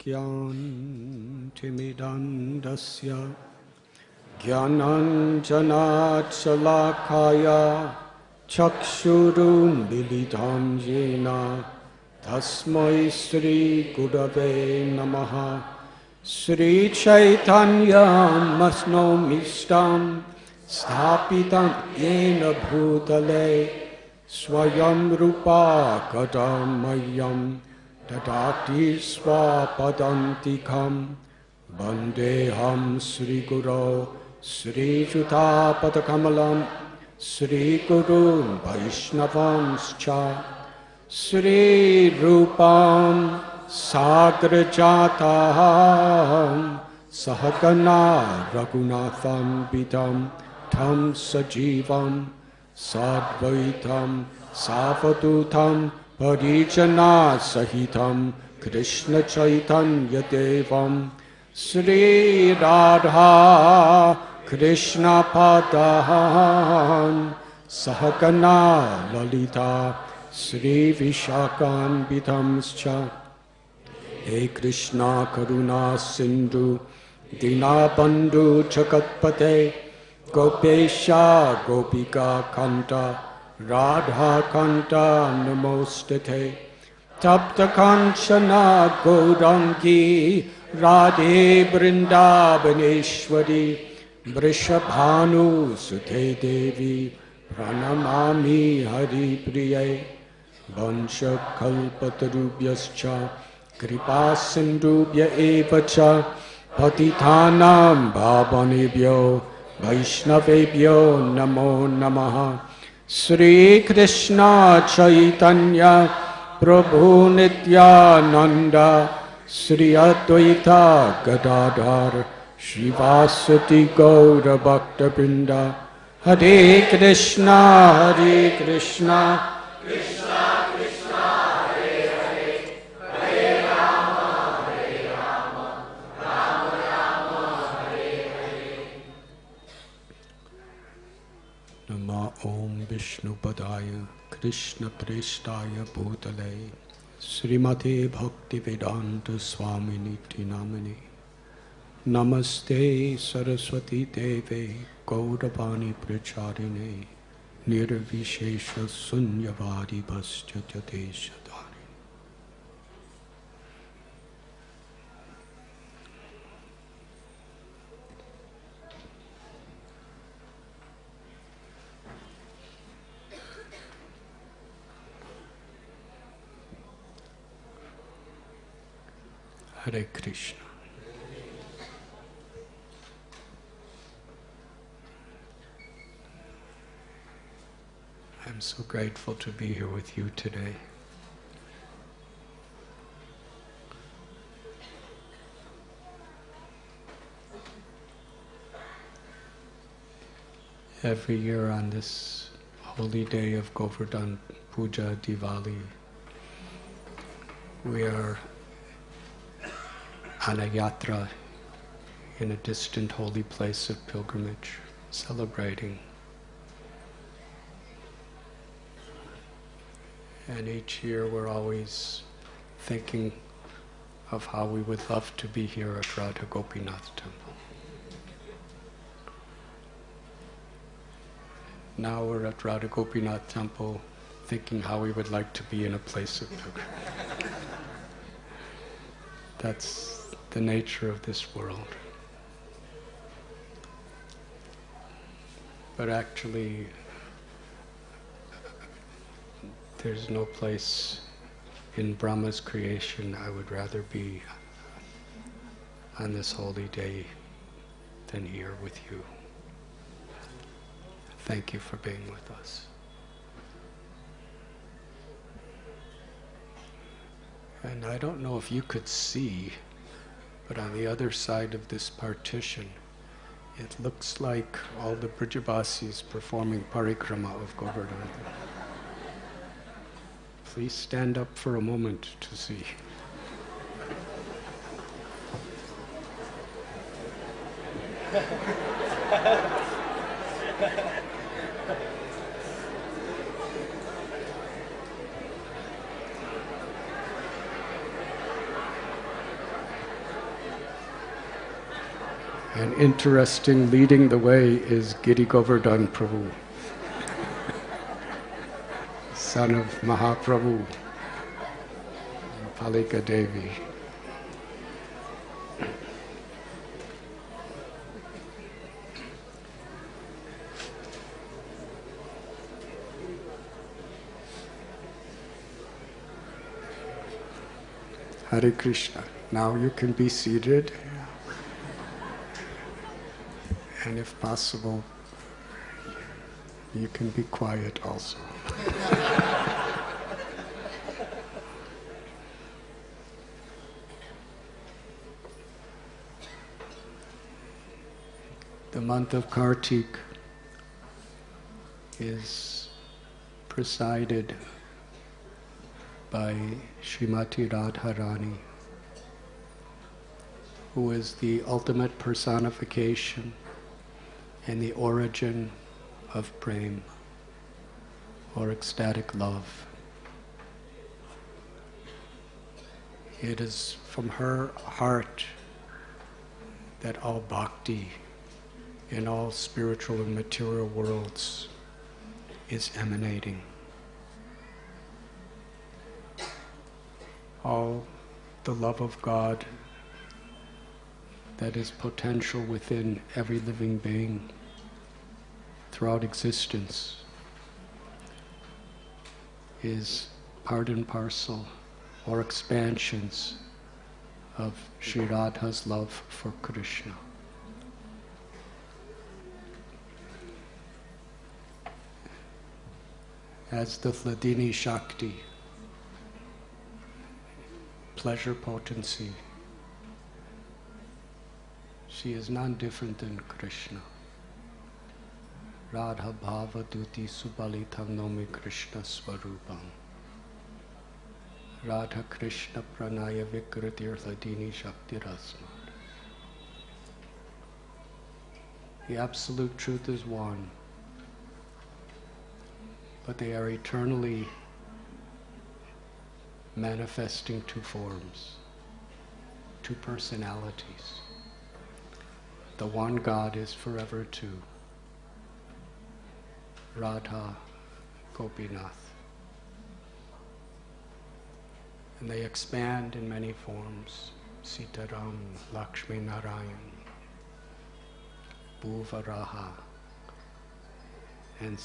ज्ञानतिमिरन्धस्य ज्ञानाञ्जनशलाकया चक्षुरुन्मीलितं येन तस्मै श्रीगुरवे नमः। श्रीचैतन्यमनोभीष्टं स्थापितं येन भूतले स्वयं रूपा कदा मह्यं ददाति स्वपदान्तिकं। वन्देऽहं श्रीगुरो श्रीयुतापदकमलं श्रीगुरून् वैष्णवांश्च श्रीरूपां साग्रजातं सहगना रघुनाथान्वितं तं सजीवं साद्वैतं सावधूतं परिजनसहितं कृष्णचैतन्यदेवं श्रीराधा कृष्णपादान् सहगना ललिता श्रीविशाखान्वितंश्च। हे कृष्णा करुणा सिन्धु दीनबन्धु जगत्पते गोपेशा गोपिका कान्त राधा कान्त नमोस्तुते। तप्त काञ्चना गौराङ्गी राधे वृन्दावनेश्वरी वृषभानुसुते देवी प्रणमामि हरिप्रिये। वंशकल्पतरुभ्यश्च कृपा सिन्धुभ्य एव च पतितानां पावनेभ्यो वैष्णवेभ्यो नमो नमः। श्रीकृष्ण चैतन्य प्रभु नित्यानन्द श्री अद्वैत गदाधर श्रीवासुदेव गौरभक्तवृन्द। हरे कृष्णा कृष्णा कृष्णा हरे हरे, हरे राम राम राम हरे हरे। नमो ओम विष्णुपदाय कृष्णप्रेष्ठाय भूतले श्रीमते भक्तिवेदांत स्वामिनिति नामिने। नमस्ते सरस्वती देवे गौरवाणी प्रचारिणे निर्विशेष शून्यवादी भस्त्यजतेशधारिणे। Hare Krishna. I'm so grateful to be here with you today. Every year on this holy day of Govardhan Puja Diwali, we are on a yatra in a distant holy place of pilgrimage, celebrating. And each year we're always thinking of how we would love to be here at Radha Gopinath Temple. Now we're at Radha Gopinath Temple thinking how we would like to be in a place of pilgrimage. That's the nature of this world. But actually, there's no place in Brahma's creation I would rather be on this holy day than here with you. Thank you for being with us. And I don't know if you could see, but on the other side of this partition, it looks like all the Brajavasis performing parikrama of Govardhan. Please stand up for a moment to see. And interesting, leading the way is Giri Govardhan Prabhu, son of Mahaprabhu and Palika Devi. Hare Krishna. Now you can be seated. And if possible, you can be quiet also. The month of Kartik is presided by Srimati Radharani, who is the ultimate personification and the origin of prem, or ecstatic love. It is from her heart that all bhakti in all spiritual and material worlds is emanating. All the love of God that is potential within every living being throughout existence is part and parcel or expansions of Sri Radha's love for Krishna. As the Hladini Shakti, pleasure potency, she is none different than Krishna. Radha Bhava Duti Subalitam Nomi Krishna Swarupam. Radha Krishna Pranaya Vikritir Hladini Shakti Rasmat. The absolute truth is one, but they are eternally manifesting two forms, two personalities. The one God is forever two, Radha Gopinath. And they expand in many forms, Sitaram, Lakshmi Narayan, Bhuvaraha, and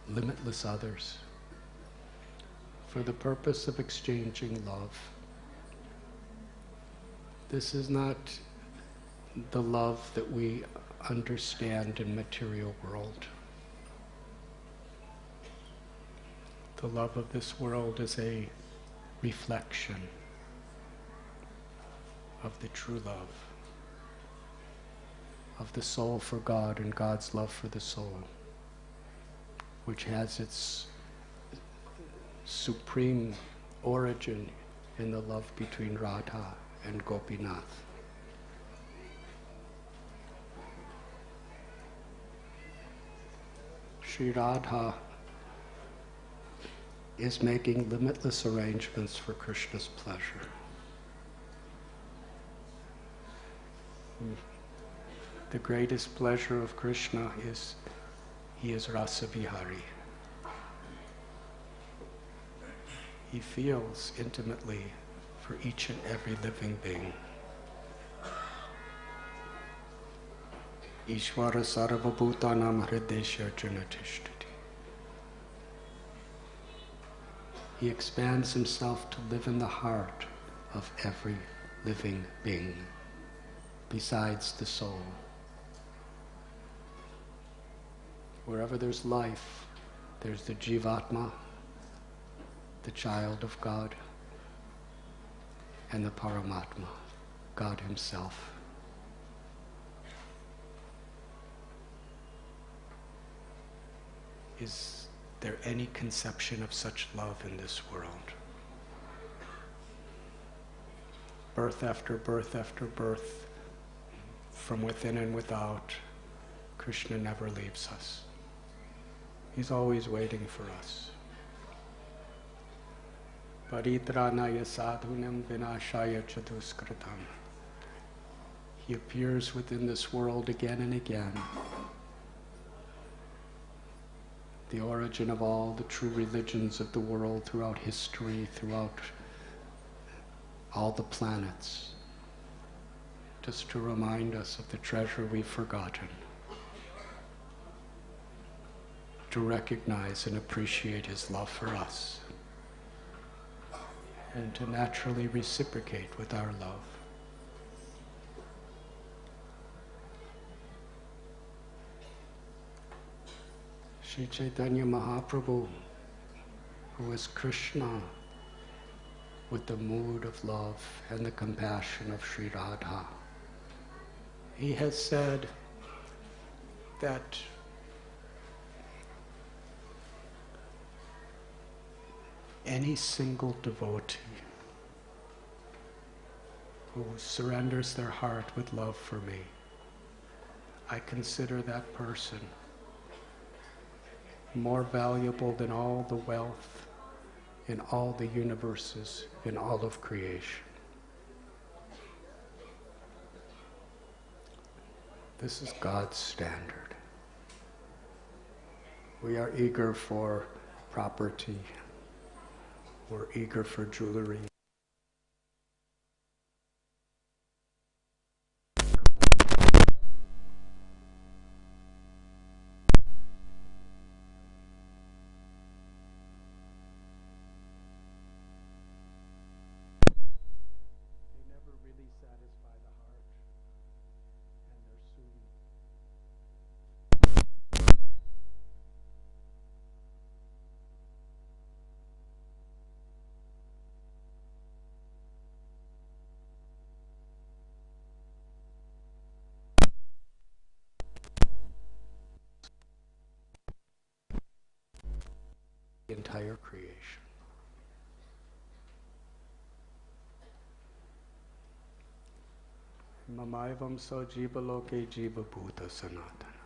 limitless others, for the purpose of exchanging love. This is not the love that we understand in material world. The love of this world is a reflection of the true love, of the soul for God and God's love for the soul, which has its supreme origin in the love between Radha and Gopinath. Sri Radha is making limitless arrangements for Krishna's pleasure. The greatest pleasure of Krishna is he is Rasa Vihari. He feels intimately for each and every living being. Ishvara sarvabhutanam hridesya janatishtati. He expands himself to live in the heart of every living being, besides the soul. Wherever there's life, there's the Jivatma, the child of God, and the Paramatma, God himself. Is there any conception of such love in this world? Birth after birth after birth, from within and without, Krishna never leaves us. He's always waiting for us. Paritranaya sadhunam vinashaya chaduskritam. He appears within this world again and again. The origin of all the true religions of the world throughout history, throughout all the planets, just to remind us of the treasure we've forgotten, to recognize and appreciate his love for us, and to naturally reciprocate with our love. Sri Chaitanya Mahaprabhu, who is Krishna with the mood of love and the compassion of Sri Radha, he has said that any single devotee who surrenders their heart with love for me, I consider that person more valuable than all the wealth in all the universes, in all of creation. This is God's standard. We are eager for property. We're eager for jewelry. The entire creation. Mamaivam so jiva loke jiva bhuta sanatana.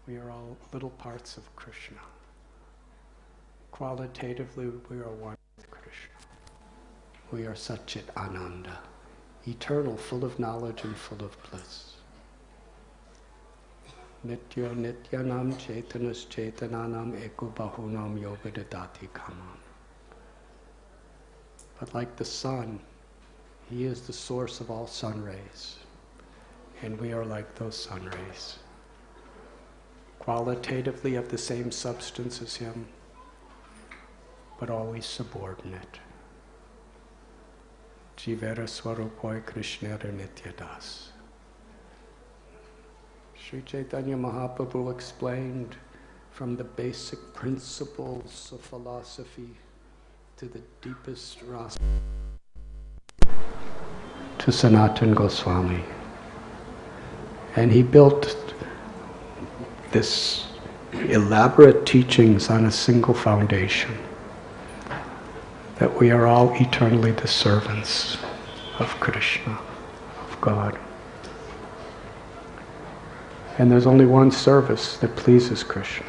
We are all little parts of Krishna. Qualitatively, we are one with Krishna. We are Satchit Ananda, eternal, full of knowledge and full of bliss. Nitya nityanam chaitanas chaitananam eko bahunam yogadadati kamam. But like the sun, he is the source of all sun rays, and we are like those sun rays. Qualitatively of the same substance as him, but always subordinate. Jivera swarupoi krishnera nityadas. Sri Chaitanya Mahaprabhu explained from the basic principles of philosophy to the deepest rasa to Sanatana Goswami. And he built this elaborate teachings on a single foundation, that we are all eternally the servants of Krishna, of God. And there's only one service that pleases Krishna.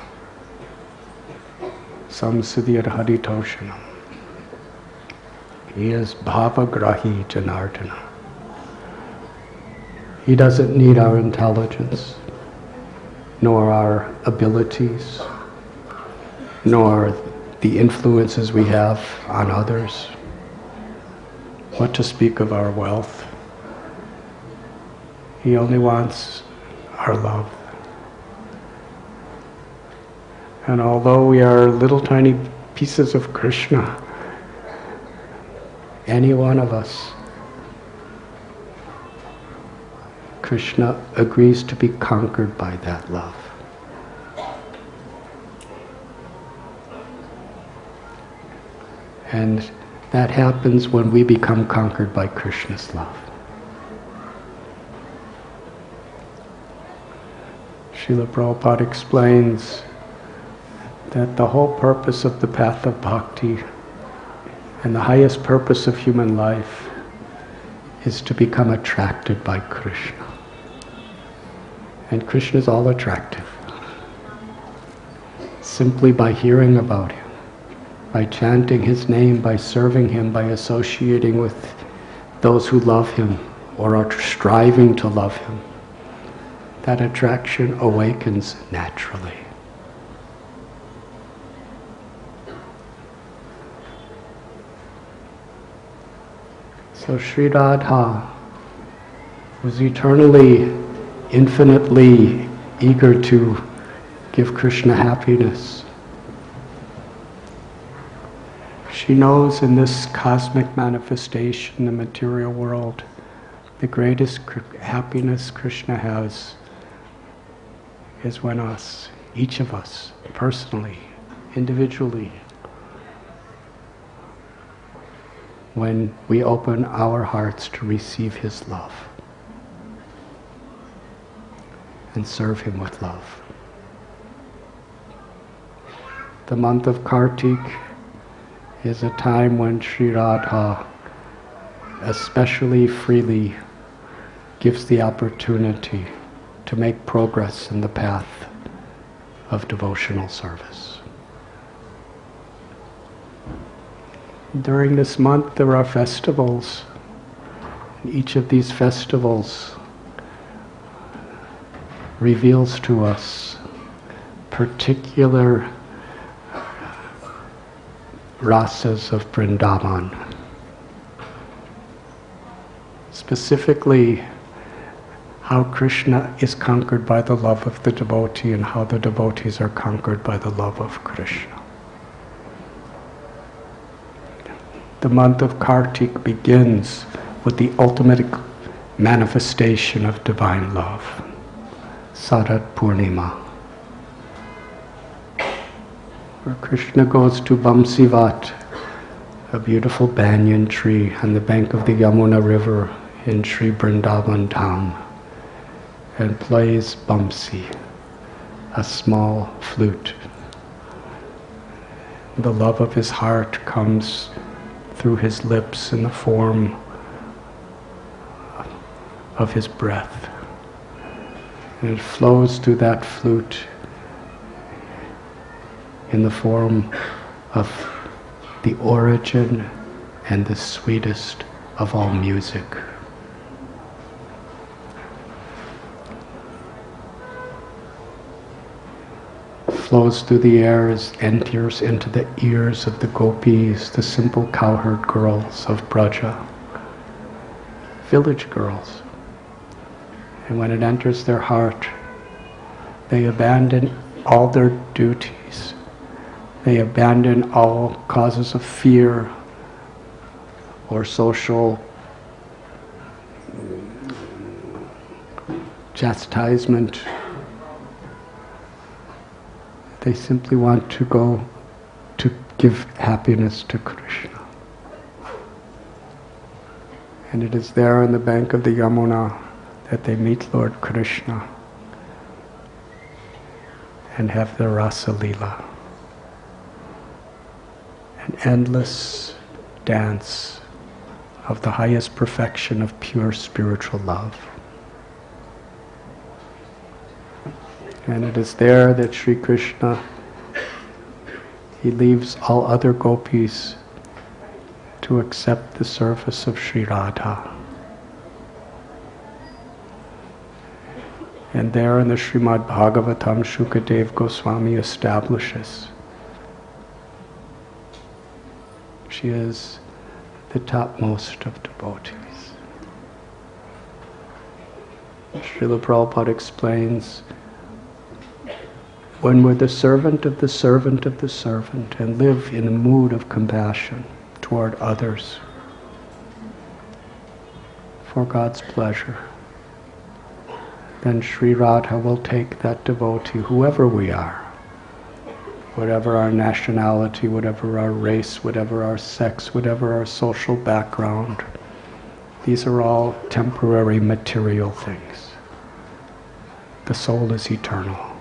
Samsiddhir Haritoshanam. He is Bhavagrahi Janardana. He doesn't need our intelligence, nor our abilities, nor the influences we have on others. What to speak of our wealth? He only wants our love. And although we are little tiny pieces of Krishna, any one of us, Krishna agrees to be conquered by that love. And that happens when we become conquered by Krishna's love. Srila Prabhupada explains that the whole purpose of the path of bhakti and the highest purpose of human life is to become attracted by Krishna. And Krishna is all attractive. Simply by hearing about him, by chanting his name, by serving him, by associating with those who love him, or are striving to love him, that attraction awakens naturally. So Sri Radha was eternally, infinitely eager to give Krishna happiness. She knows in this cosmic manifestation, the material world, the greatest happiness Krishna has is when each of us, personally, individually, when we open our hearts to receive his love and serve him with love. The month of Kartik is a time when Sri Radha especially freely gives the opportunity to make progress in the path of devotional service. During this month there are festivals. And each of these festivals reveals to us particular rasas of Vrindavan. Specifically, how Krishna is conquered by the love of the devotee and how the devotees are conquered by the love of Krishna. The month of Kartik begins with the ultimate manifestation of divine love, Sarat Purnima, where Krishna goes to Vamsivat, a beautiful banyan tree on the bank of the Yamuna River in Sri Vrindavan town, and plays Bamsi, a small flute. The love of his heart comes through his lips in the form of his breath. And it flows through that flute in the form of the origin and the sweetest of all music. Flows through the air, enters into the ears of the gopis, the simple cowherd girls of Braja, village girls. And when it enters their heart, they abandon all their duties. They abandon all causes of fear or social chastisement. They simply want to go to give happiness to Krishna. And it is there on the bank of the Yamuna that they meet Lord Krishna and have their Rasa Leela, an endless dance of the highest perfection of pure spiritual love. And it is there that Sri Krishna, he leaves all other gopis to accept the service of Sri Radha. And there in the Srimad Bhagavatam, Shukadev Goswami establishes she is the topmost of devotees. Srila Prabhupada explains, when we're the servant of the servant of the servant and live in a mood of compassion toward others for God's pleasure, then Sri Radha will take that devotee, whoever we are, whatever our nationality, whatever our race, whatever our sex, whatever our social background. These are all temporary material things. The soul is eternal.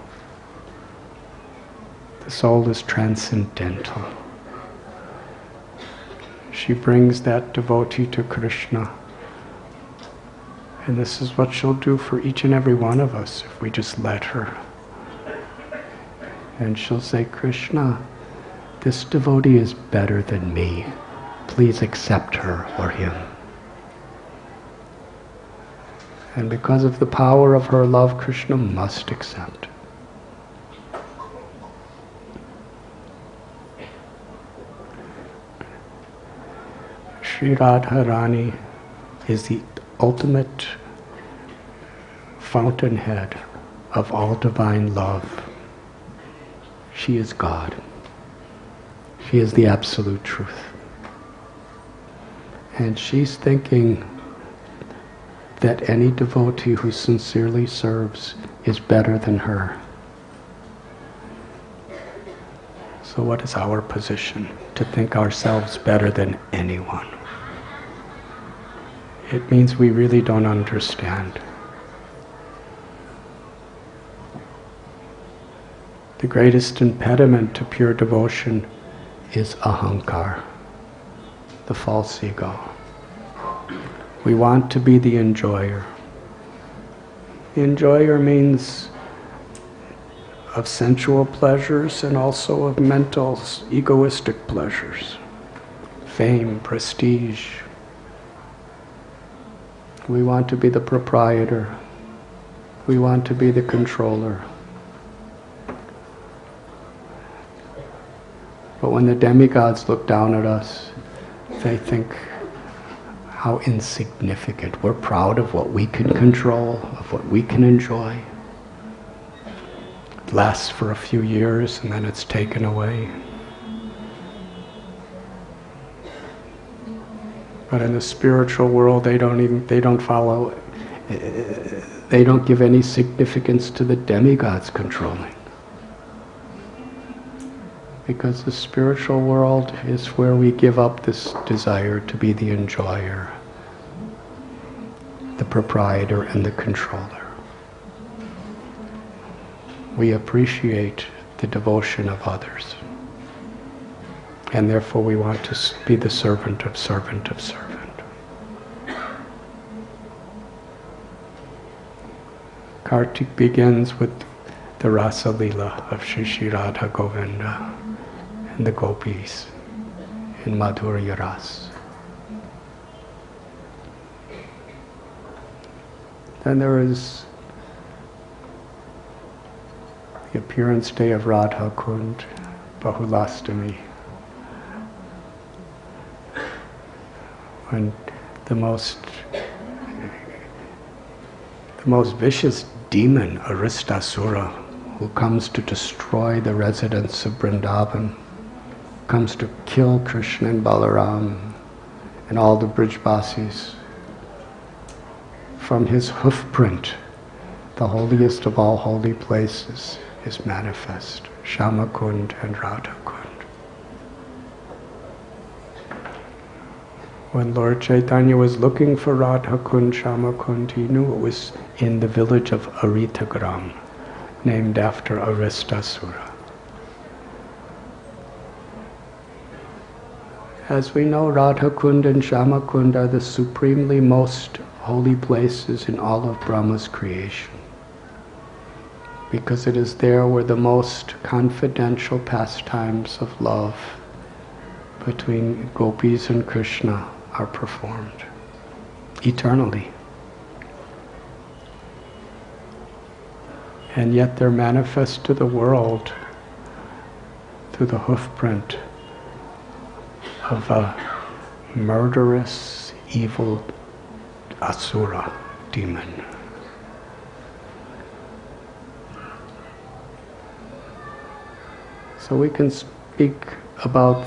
The soul is transcendental. She brings that devotee to Krishna. And this is what she'll do for each and every one of us if we just let her. And she'll say, Krishna, this devotee is better than me. Please accept her or him. And because of the power of her love, Krishna must accept. Sri Radharani is the ultimate fountainhead of all divine love. She is God. She is the absolute truth. And she's thinking that any devotee who sincerely serves is better than her. So what is our position? To think ourselves better than anyone. It means we really don't understand. The greatest impediment to pure devotion is ahankar, the false ego. We want to be the enjoyer. The enjoyer means of sensual pleasures and also of mental, egoistic pleasures. Fame, prestige. We want to be the proprietor. We want to be the controller. But when the demigods look down at us, they think how insignificant. We're proud of what we can control, of what we can enjoy. It lasts for a few years and then it's taken away. But in the spiritual world, they don't give any significance to the demigods controlling. Because the spiritual world is where we give up this desire to be the enjoyer, the proprietor and the controller. We appreciate the devotion of others. And therefore we want to be the servant of servant of servant. Kartik begins with the Rasa Leela of Shri Radha Govinda and the gopis in Madhurya Ras. Then there is the appearance day of Radha Kund, Bahulastami, when the most vicious demon, Aristasura, who comes to destroy the residents of Vrindavan, comes to kill Krishna and Balaram and all the Brijbasis. From his hoofprint, the holiest of all holy places is manifest, Shamakund and Radhakund. When Lord Chaitanya was looking for Radhakund, Shamakund, he knew it was in the village of Aritagram, named after Aristasura. As we know, Radhakund and Shamakund are the supremely most holy places in all of Brahma's creation, because it is there where the most confidential pastimes of love between gopis and Krishna are performed eternally. And yet they're manifest to the world through the hoofprint of a murderous, evil asura demon. So we can speak about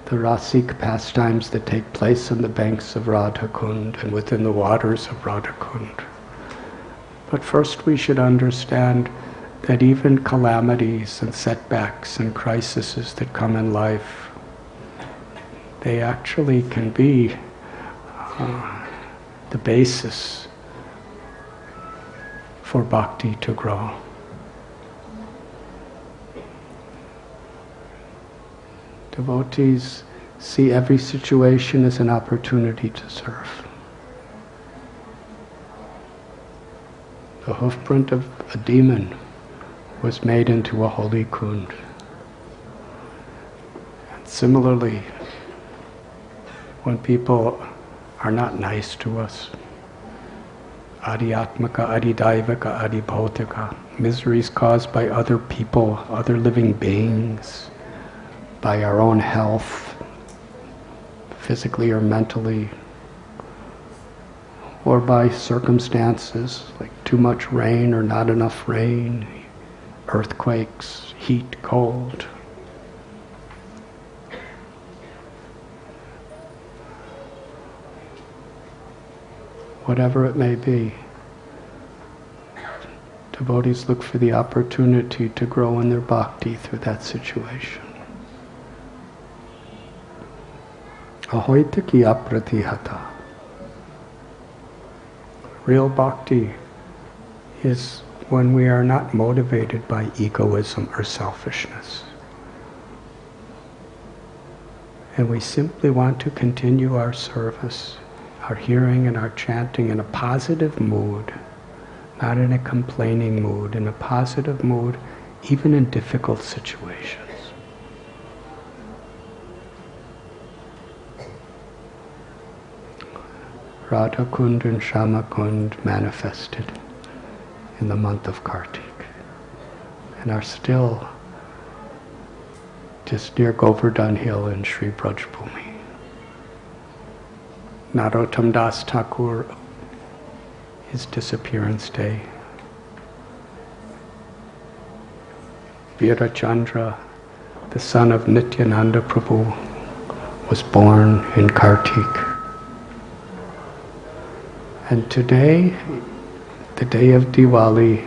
the rasic pastimes that take place on the banks of Radhakund and within the waters of Radhakund. But first we should understand that even calamities and setbacks and crises that come in life, they actually can be the basis for bhakti to grow. Devotees see every situation as an opportunity to serve. The hoofprint of a demon was made into a holy kund. And similarly, when people are not nice to us, Adhyatmaka, Adhidaivaka, Adhibhautika. Miseries caused by other people, other living beings, by our own health, physically or mentally, or by circumstances like too much rain or not enough rain, earthquakes, heat, cold. Whatever it may be, devotees look for the opportunity to grow in their bhakti through that situation. Ahoitaki apratihata. Real bhakti is when we are not motivated by egoism or selfishness. And we simply want to continue our service, our hearing and our chanting in a positive mood, not in a complaining mood, in a positive mood, even in difficult situations. Radha Kund and Shama Kund manifested in the month of Kartik and are still just near Govardhan Hill in Sri Brajbhumi. Narottam Das Thakur, his disappearance day. Veera Chandra, the son of Nityananda Prabhu, was born in Kartik. And today, the day of Diwali,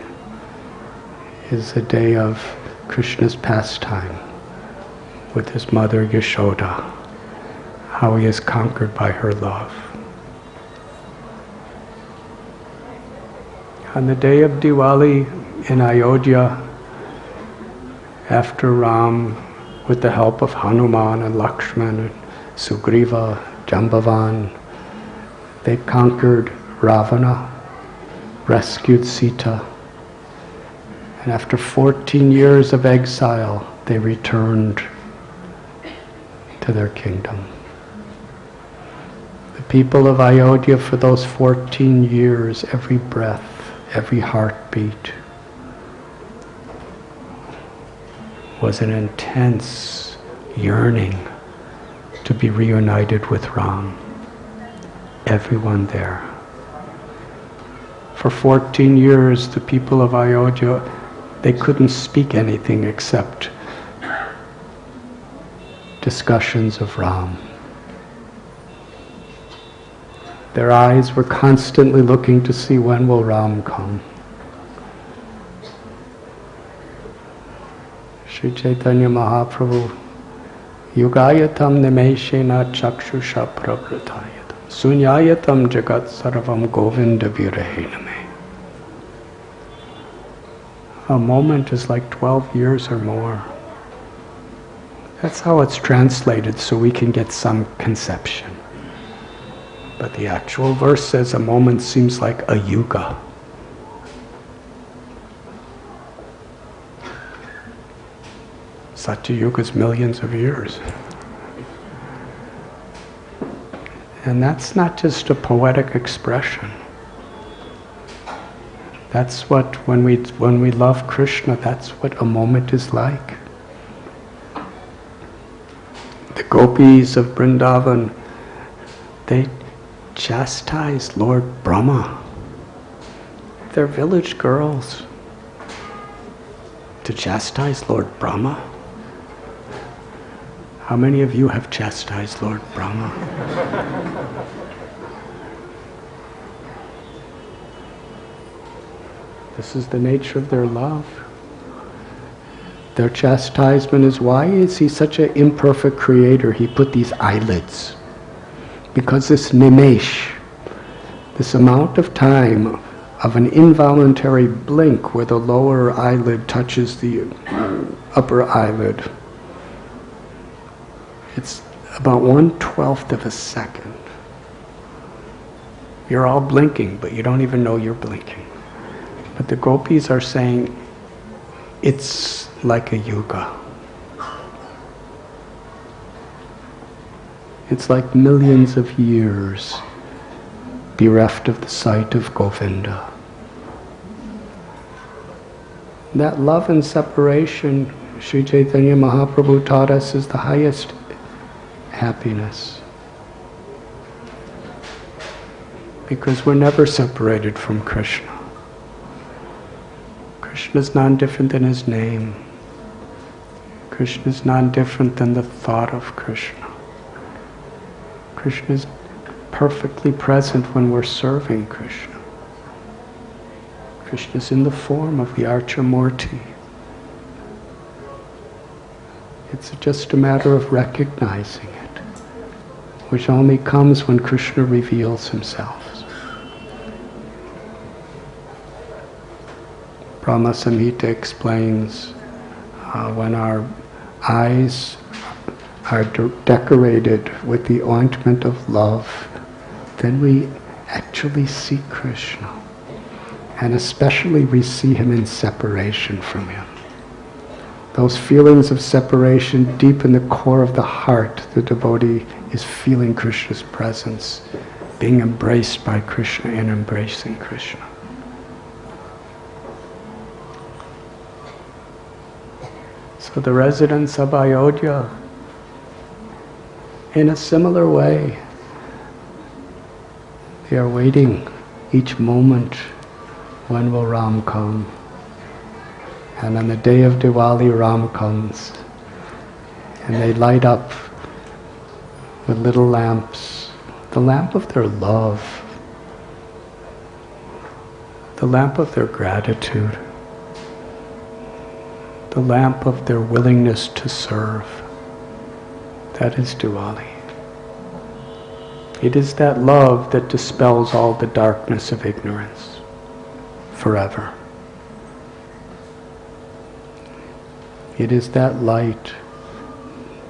is a day of Krishna's pastime with his mother Yashoda, how he is conquered by her love. On the day of Diwali in Ayodhya, after Ram, with the help of Hanuman and Lakshman and Sugriva, Jambavan, they conquered Ravana, rescued Sita, and after 14 years of exile, they returned to their kingdom. The people of Ayodhya, for those 14 years, every breath, every heartbeat, was an intense yearning to be reunited with Ram. Everyone there. For 14 years, the people of Ayodhya, they couldn't speak anything except discussions of Ram. Their eyes were constantly looking to see when will Ram come. Sri Chaitanya Mahaprabhu, Yugayatam nimeshena chakshusha pravrithayatam sunyayatam jagat sarvam govinda virahename. A moment is like 12 years or more. That's how it's translated, so we can get some conception. But the actual verse says a moment seems like a yuga. Satyayuga is millions of years. And that's not just a poetic expression. That's what, when we love Krishna, that's what a moment is like. The gopis of Vrindavan, they chastised Lord Brahma. They're village girls. To chastise Lord Brahma? How many of you have chastised Lord Brahma? This is the nature of their love. Their chastisement is, why is he such an imperfect creator? He put these eyelids. Because this nimesh, this amount of time of an involuntary blink where the lower eyelid touches the upper eyelid, it's about 1/12 of a second. You're all blinking, but you don't even know you're blinking. But the gopis are saying, it's like a yuga. It's like millions of years bereft of the sight of Govinda. That love and separation, Sri Chaitanya Mahaprabhu taught us, is the highest happiness. Because we're never separated from Krishna. Krishna is none different than his name. Krishna is none different than the thought of Krishna. Krishna is perfectly present when we're serving Krishna. Krishna is in the form of the Archamurti. It's just a matter of recognizing it, which only comes when Krishna reveals himself. Brahma Samhita explains when our eyes are decorated with the ointment of love, then we actually see Krishna. And especially we see him in separation from him. Those feelings of separation deep in the core of the heart, the devotee is feeling Krishna's presence, being embraced by Krishna and embracing Krishna. So the residents of Ayodhya, in a similar way, they are waiting each moment, when will Ram come? And on the day of Diwali, Ram comes. And they light up with little lamps, the lamp of their love, the lamp of their gratitude, the lamp of their willingness to serve. That is Diwali. It is that love that dispels all the darkness of ignorance forever. It is that light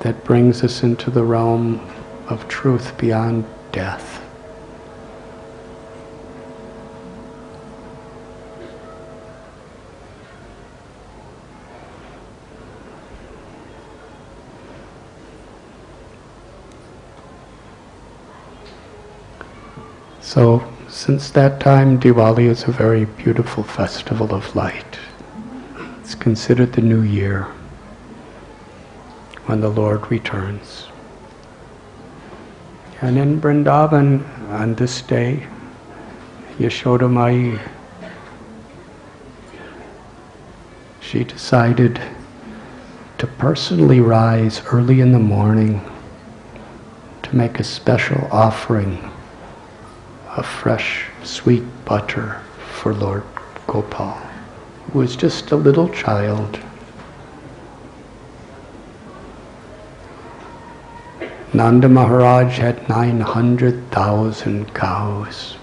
that brings us into the realm of truth beyond death. So, since that time, Diwali is a very beautiful festival of light. It's considered the new year when the Lord returns. And in Vrindavan, on this day, Yashoda Mai, she decided to personally rise early in the morning to make a special offering of fresh, sweet butter for Lord Gopal, who was just a little child. Nanda Maharaj had 900,000 cows.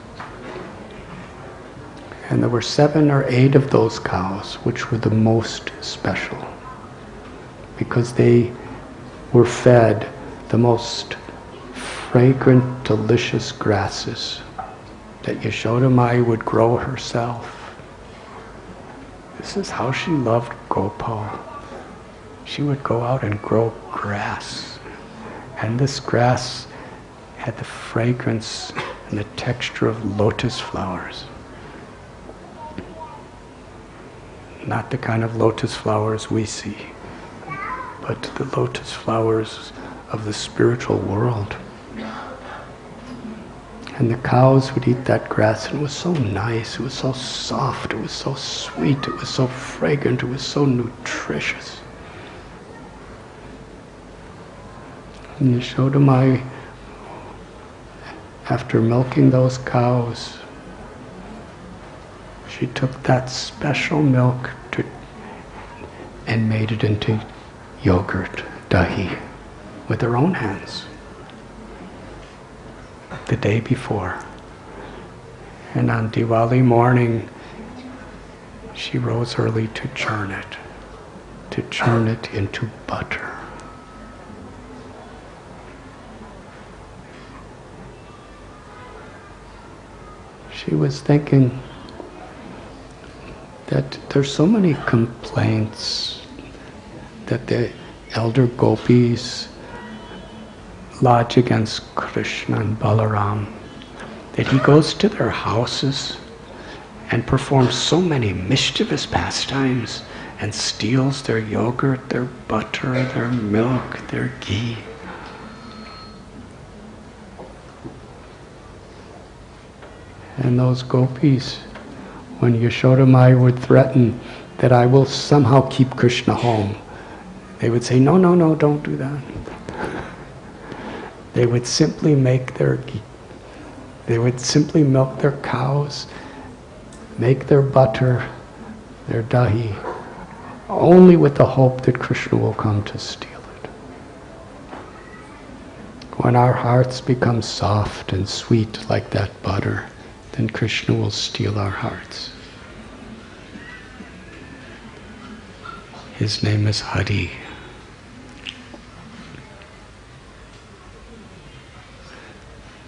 And there were 7 or 8 of those cows which were the most special, because they were fed the most fragrant, delicious grasses that Yashoda Mai would grow herself. This is how she loved Gopal. She would go out and grow grass. And this grass had the fragrance and the texture of lotus flowers. Not the kind of lotus flowers we see, but the lotus flowers of the spiritual world. And the cows would eat that grass, and it was so nice, it was so soft, it was so sweet, it was so fragrant, it was so nutritious. And Yashoda Mai, after milking those cows, she took that special milk and made it into yogurt, dahi, with her own hands. The day before. And on Diwali morning, she rose early to churn it into butter. She was thinking that there's so many complaints that the elder gopis lodge against Krishna and Balaram, that he goes to their houses and performs so many mischievous pastimes and steals their yogurt, their butter, their milk, their ghee. And those gopis, when Yashoda Mai would threaten that I will somehow keep Krishna home, they would say, no, no, no, don't do that. They would simply make their ghee. They would simply milk their cows, make their butter, their dahi, only with the hope that Krishna will come to steal it. When our hearts become soft and sweet like that butter, then Krishna will steal our hearts. His name is Hare.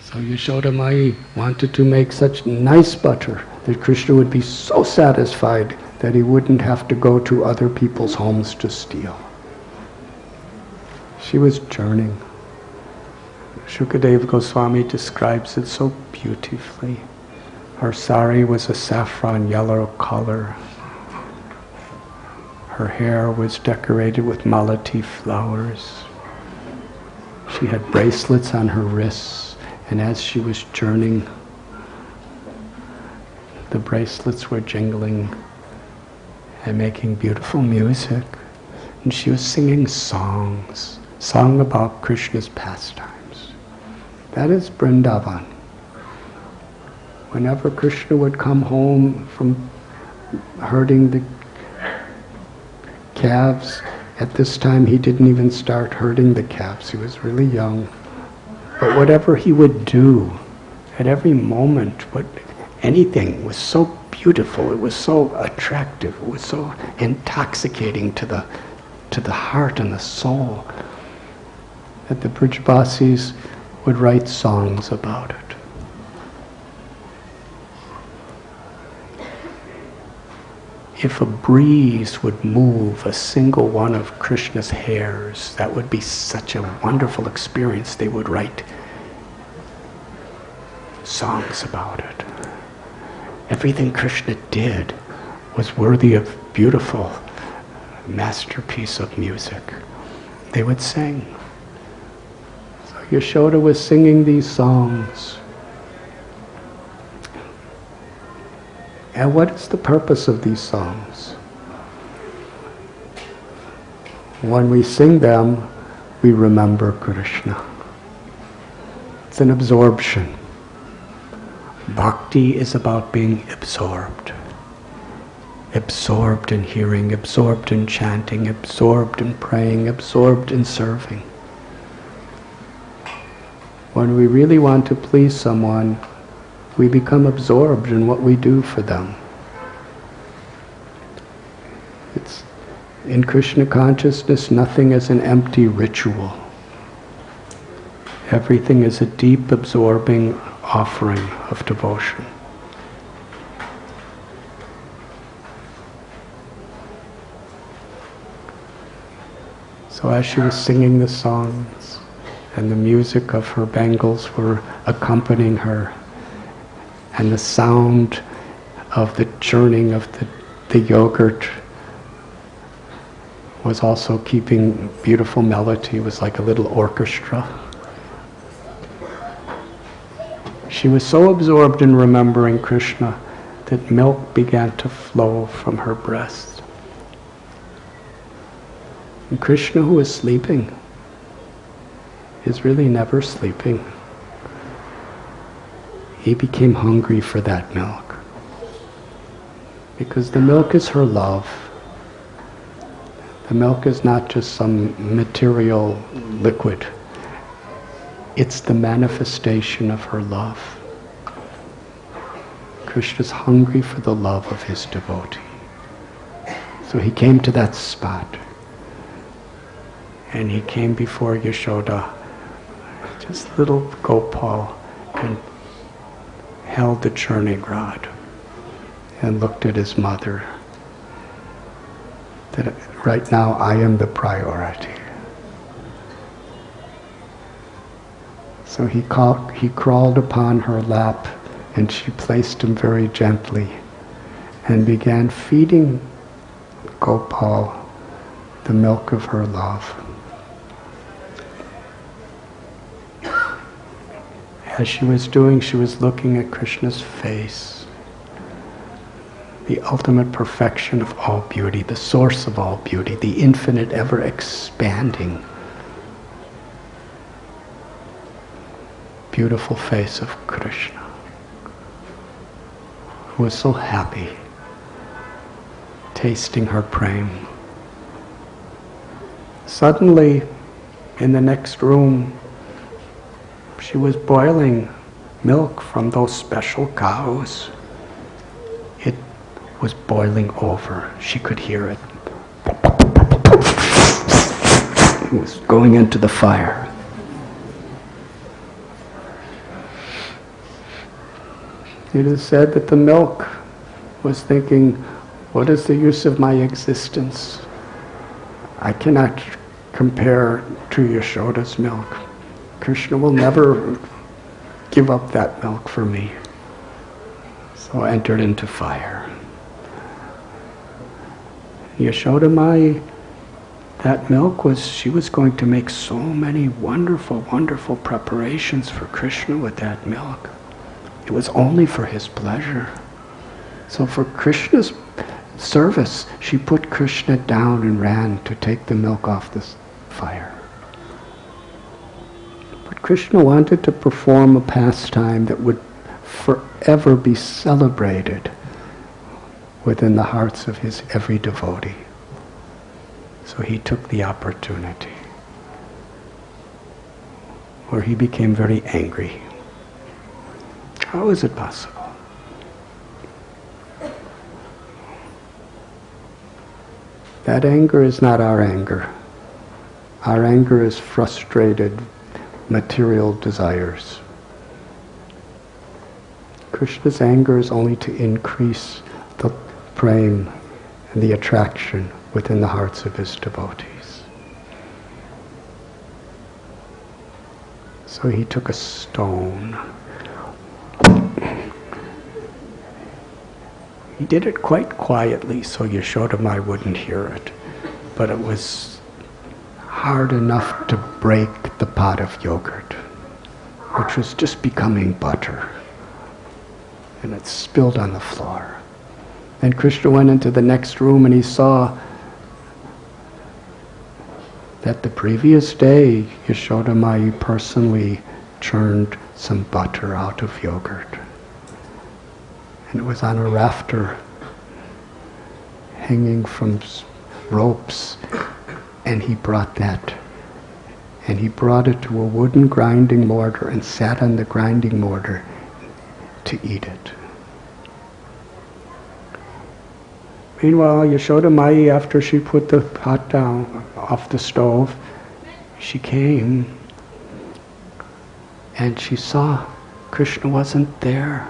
So Yashoda Mai wanted to make such nice butter that Krishna would be so satisfied that he wouldn't have to go to other people's homes to steal. She was churning. Shukadeva Goswami describes it so beautifully. Her sari was a saffron yellow color. Her hair was decorated with malati flowers. She had bracelets on her wrists, and as she was churning, the bracelets were jingling and making beautiful music. And she was singing songs, song about Krishna's pastimes. That is Vrindavan. Whenever Krishna would come home from herding the calves, at this time he didn't even start herding the calves, he was really young. But whatever he would do, at every moment, anything was so beautiful, it was so attractive, it was so intoxicating to the heart and the soul, that the Brajbasis would write songs about it. If a breeze would move a single one of Krishna's hairs, that would be such a wonderful experience. They would write songs about it. Everything Krishna did was worthy of beautiful masterpiece of music. They would sing. So Yashoda was singing these songs. And what is the purpose of these songs? When we sing them, we remember Krishna. It's an absorption. Bhakti is about being absorbed. Absorbed in hearing, absorbed in chanting, absorbed in praying, absorbed in serving. When we really want to please someone, we become absorbed in what we do for them. It's in Krishna consciousness, nothing is an empty ritual. Everything is a deep, absorbing offering of devotion. So as she was singing the songs, and the music of her bangles were accompanying her, and the sound of the churning of the yogurt was also keeping beautiful melody. It was like a little orchestra. She was so absorbed in remembering Krishna that milk began to flow from her breast. And Krishna, who is sleeping, is really never sleeping. He became hungry for that milk. Because the milk is her love. The milk is not just some material liquid. It's the manifestation of her love. Krishna's hungry for the love of his devotee. So he came to that spot. And he came before Yashoda, just little Gopal, and held the churning rod and looked at his mother. That right now I am the priority. So he crawled upon her lap, and she placed him very gently and began feeding Gopal the milk of her love. As she was doing, she was looking at Krishna's face, the ultimate perfection of all beauty, the source of all beauty, the infinite, ever-expanding, beautiful face of Krishna, who was so happy, tasting her prem. Suddenly, in the next room, she was boiling milk from those special cows. It was boiling over. She could hear it. It was going into the fire. It is said that the milk was thinking, what is the use of my existence? I cannot compare to Yashoda's milk. Krishna will never give up that milk for me. So I entered into fire. Yashoda Mai, that milk she was going to make so many wonderful, wonderful preparations for Krishna with that milk. It was only for his pleasure. So for Krishna's service, she put Krishna down and ran to take the milk off the fire. But Krishna wanted to perform a pastime that would forever be celebrated within the hearts of his every devotee. So he took the opportunity, where he became very angry. How is it possible? That anger is not our anger. Our anger is frustrated material desires. Krishna's anger is only to increase the prem and the attraction within the hearts of his devotees. So he took a stone. He did it quite quietly so Yashoda Mai wouldn't hear it, but it was hard enough to break the pot of yogurt, which was just becoming butter, and it spilled on the floor. And Krishna went into the next room and he saw that the previous day Yashoda Mai personally churned some butter out of yogurt. And it was on a rafter hanging from ropes, and he brought that. And he brought it to a wooden grinding mortar and sat on the grinding mortar to eat it. Meanwhile, Yashoda Mai, after she put the pot down off the stove, she came and she saw Krishna wasn't there.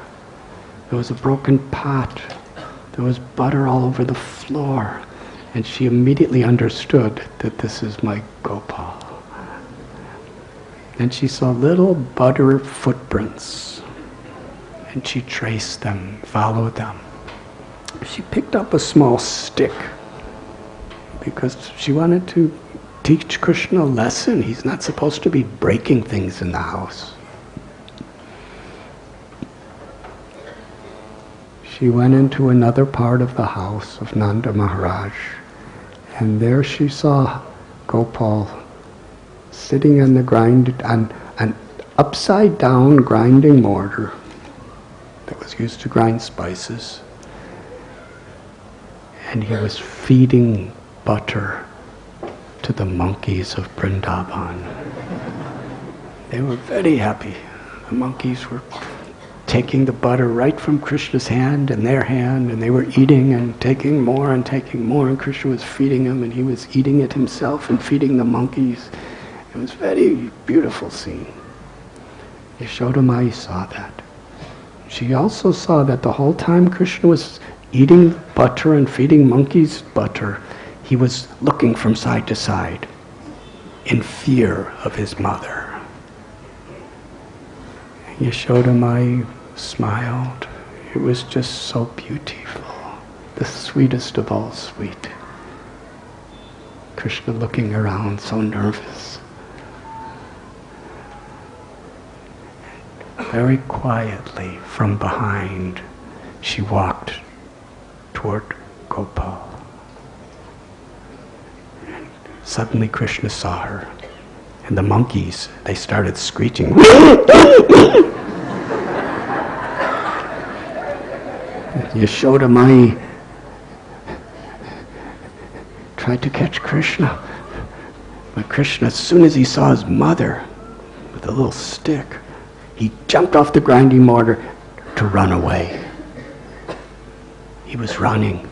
There was a broken pot. There was butter all over the floor. And she immediately understood that this is my Gopal. And she saw little butter footprints. And she traced them, followed them. She picked up a small stick because she wanted to teach Krishna a lesson. He's not supposed to be breaking things in the house. She went into another part of the house of Nanda Maharaj, and there she saw Gopal sitting on on an upside down grinding mortar that was used to grind spices, and he was feeding butter to the monkeys of Vrindavan. They were very happy. The monkeys were taking the butter right from Krishna's hand and their hand, and they were eating and taking more, and Krishna was feeding them, and he was eating it himself and feeding the monkeys. It was a very beautiful scene. Yashoda Mai saw that. She also saw that the whole time Krishna was eating butter and feeding monkeys butter, he was looking from side to side in fear of his mother. Yashoda Mai smiled. It was just so beautiful. The sweetest of all sweet. Krishna looking around, so nervous. Very quietly from behind, she walked toward Gopal. And suddenly Krishna saw her, and the monkeys, they started screeching. Yashoda Mai tried to catch Krishna, but Krishna, as soon as he saw his mother with a little stick, he jumped off the grinding mortar to run away. He was running.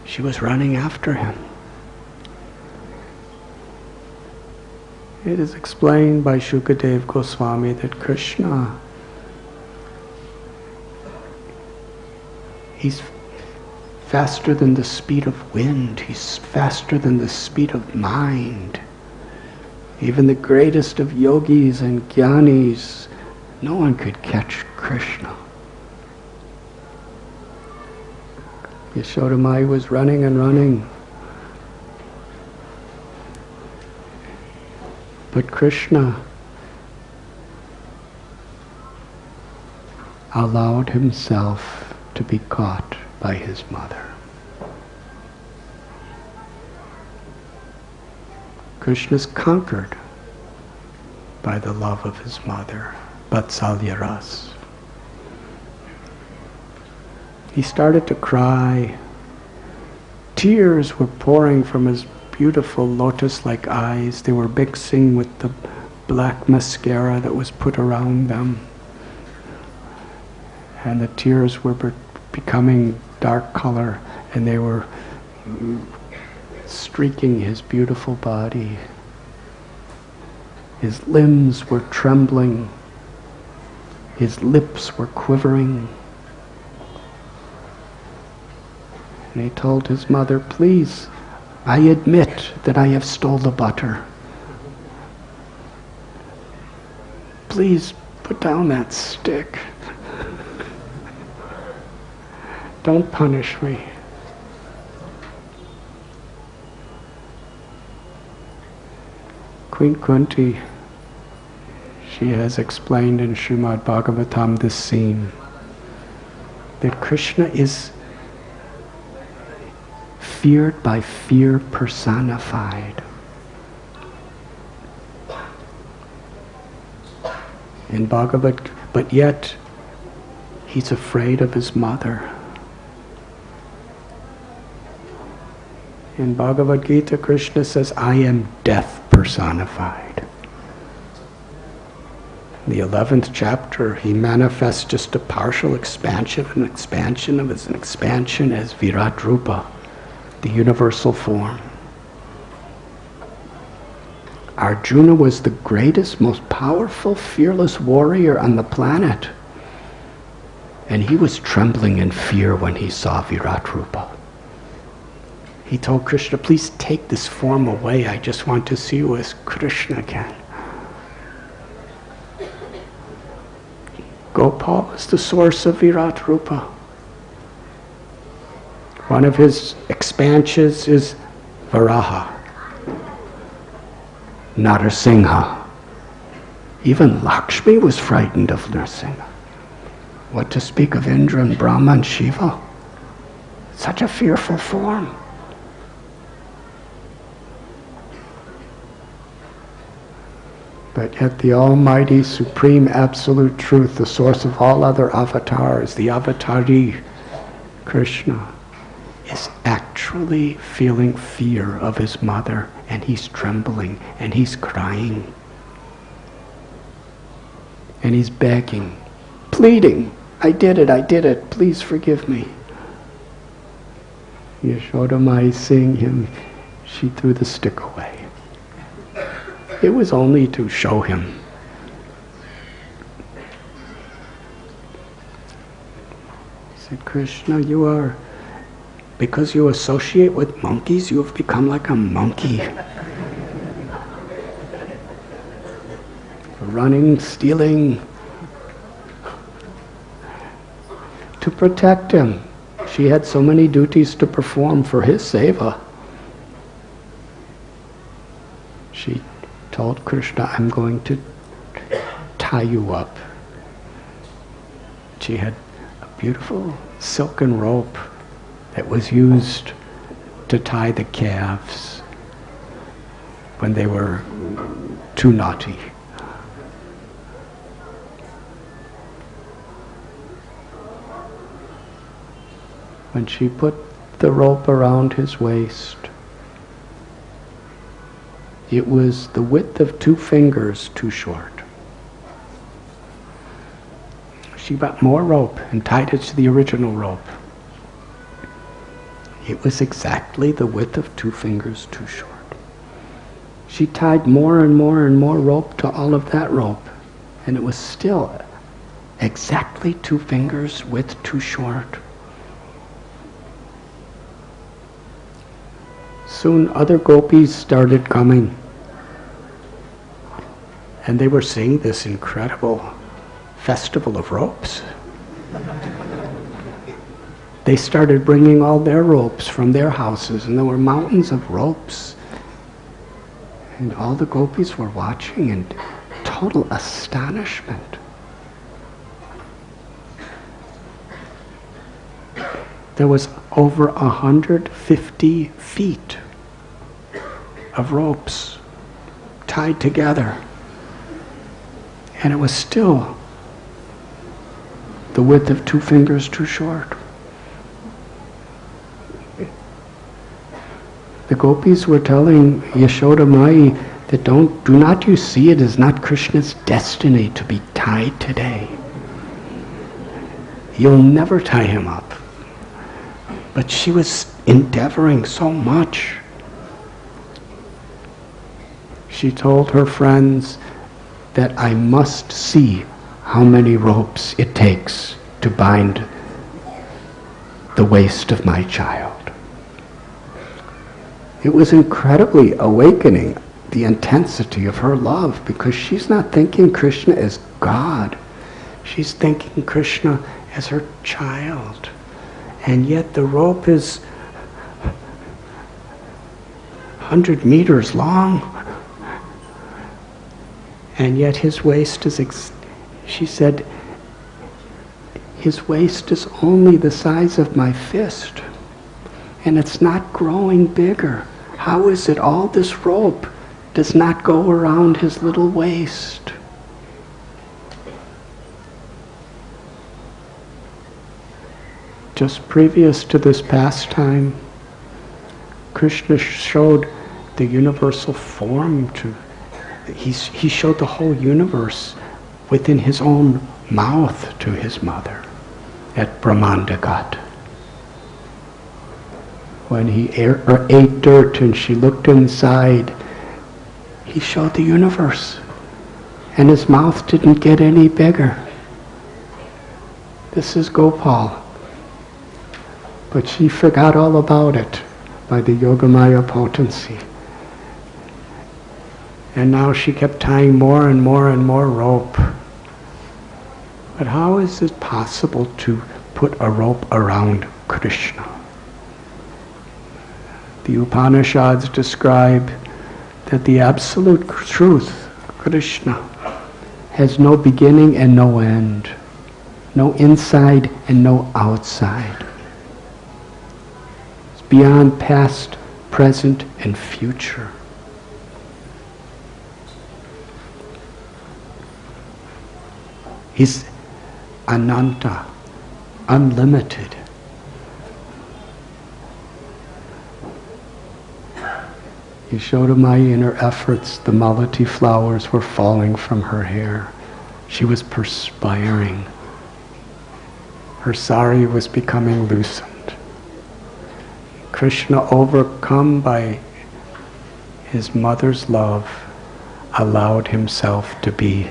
She was running after him. It is explained by Shukadev Goswami that Krishna, he's faster than the speed of wind. He's faster than the speed of mind. Even the greatest of yogis and jnanis, no one could catch Krishna. Yashoda Mai was running and running. But Krishna allowed himself to be caught by his mother. Krishna's conquered by the love of his mother, Vatsalya Ras. He started to cry. Tears were pouring from his beautiful lotus-like eyes. They were mixing with the black mascara that was put around them. And the tears were becoming dark color, and they were streaking his beautiful body. His limbs were trembling. His lips were quivering. And he told his mother, "Please, I admit that I have stole the butter. Please put down that stick. Don't punish me." Queen Kunti, she has explained in Srimad Bhagavatam this scene, that Krishna is feared by fear personified. In Bhagavad, but yet he's afraid of his mother. In Bhagavad Gita, Krishna says, "I am death personified." In the 11th chapter, he manifests just a partial expansion as Virat Rupa, the universal form. Arjuna was the greatest, most powerful, fearless warrior on the planet. And he was trembling in fear when he saw Virat Rupa. He told Krishna, "Please take this form away. I just want to see you as Krishna again." Gopal is the source of Virat Rupa. One of his expansions is Varaha, Narasingha. Even Lakshmi was frightened of Narasingha. What to speak of Indra and Brahma and Shiva? Such a fearful form. But yet the Almighty, Supreme, Absolute Truth, the source of all other avatars, the Avatari, Krishna, is actually feeling fear of his mother, and he's trembling, and he's crying. And he's begging, pleading, I did it, please forgive me." Yashoda Mai, seeing him, she threw the stick away. It was only to show him. He said, "Krishna, because you associate with monkeys, you have become like a monkey." running, stealing, to protect him. She had so many duties to perform for his seva. She told Krishna, I'm going to tie you up. She had a beautiful silken rope that was used to tie the calves when they were too naughty. When she put the rope around his waist, it was the width of 2 fingers too short. She got more rope and tied it to the original rope. It was exactly the width of 2 fingers too short. She tied more and more and more rope to all of that rope, and it was still exactly 2 fingers width too short. Soon other gopis started coming, and they were seeing this incredible festival of ropes. They started bringing all their ropes from their houses, and there were mountains of ropes. And all the gopis were watching in total astonishment. There was over 150 feet of ropes tied together. And it was still the width of 2 fingers too short. The gopis were telling Yashoda Mai that do not you see it is not Krishna's destiny to be tied today. You'll never tie him up. But she was endeavoring so much. She told her friends that I must see how many ropes it takes to bind the waist of my child. It was incredibly awakening, the intensity of her love, because she's not thinking Krishna as God. She's thinking Krishna as her child. And yet the rope is 100 meters long. And yet his waist is, she said, his waist is only the size of my fist. And it's not growing bigger. How is it all this rope does not go around his little waist? Just previous to this pastime, Krishna showed the universal form he showed the whole universe within his own mouth to his mother at Brahmandagat. When he ate dirt and she looked inside, he showed the universe, and his mouth didn't get any bigger. This is Gopal. But she forgot all about it by the Yogamaya potency. And now she kept tying more and more and more rope. But how is it possible to put a rope around Krishna? The Upanishads describe that the absolute truth, Krishna, has no beginning and no end, no inside and no outside. It's beyond past, present, and future. He's Ananta, unlimited. Yashoda Mai, in her efforts, the malati flowers were falling from her hair. She was perspiring. Her sari was becoming loosened. Krishna, overcome by his mother's love, allowed himself to be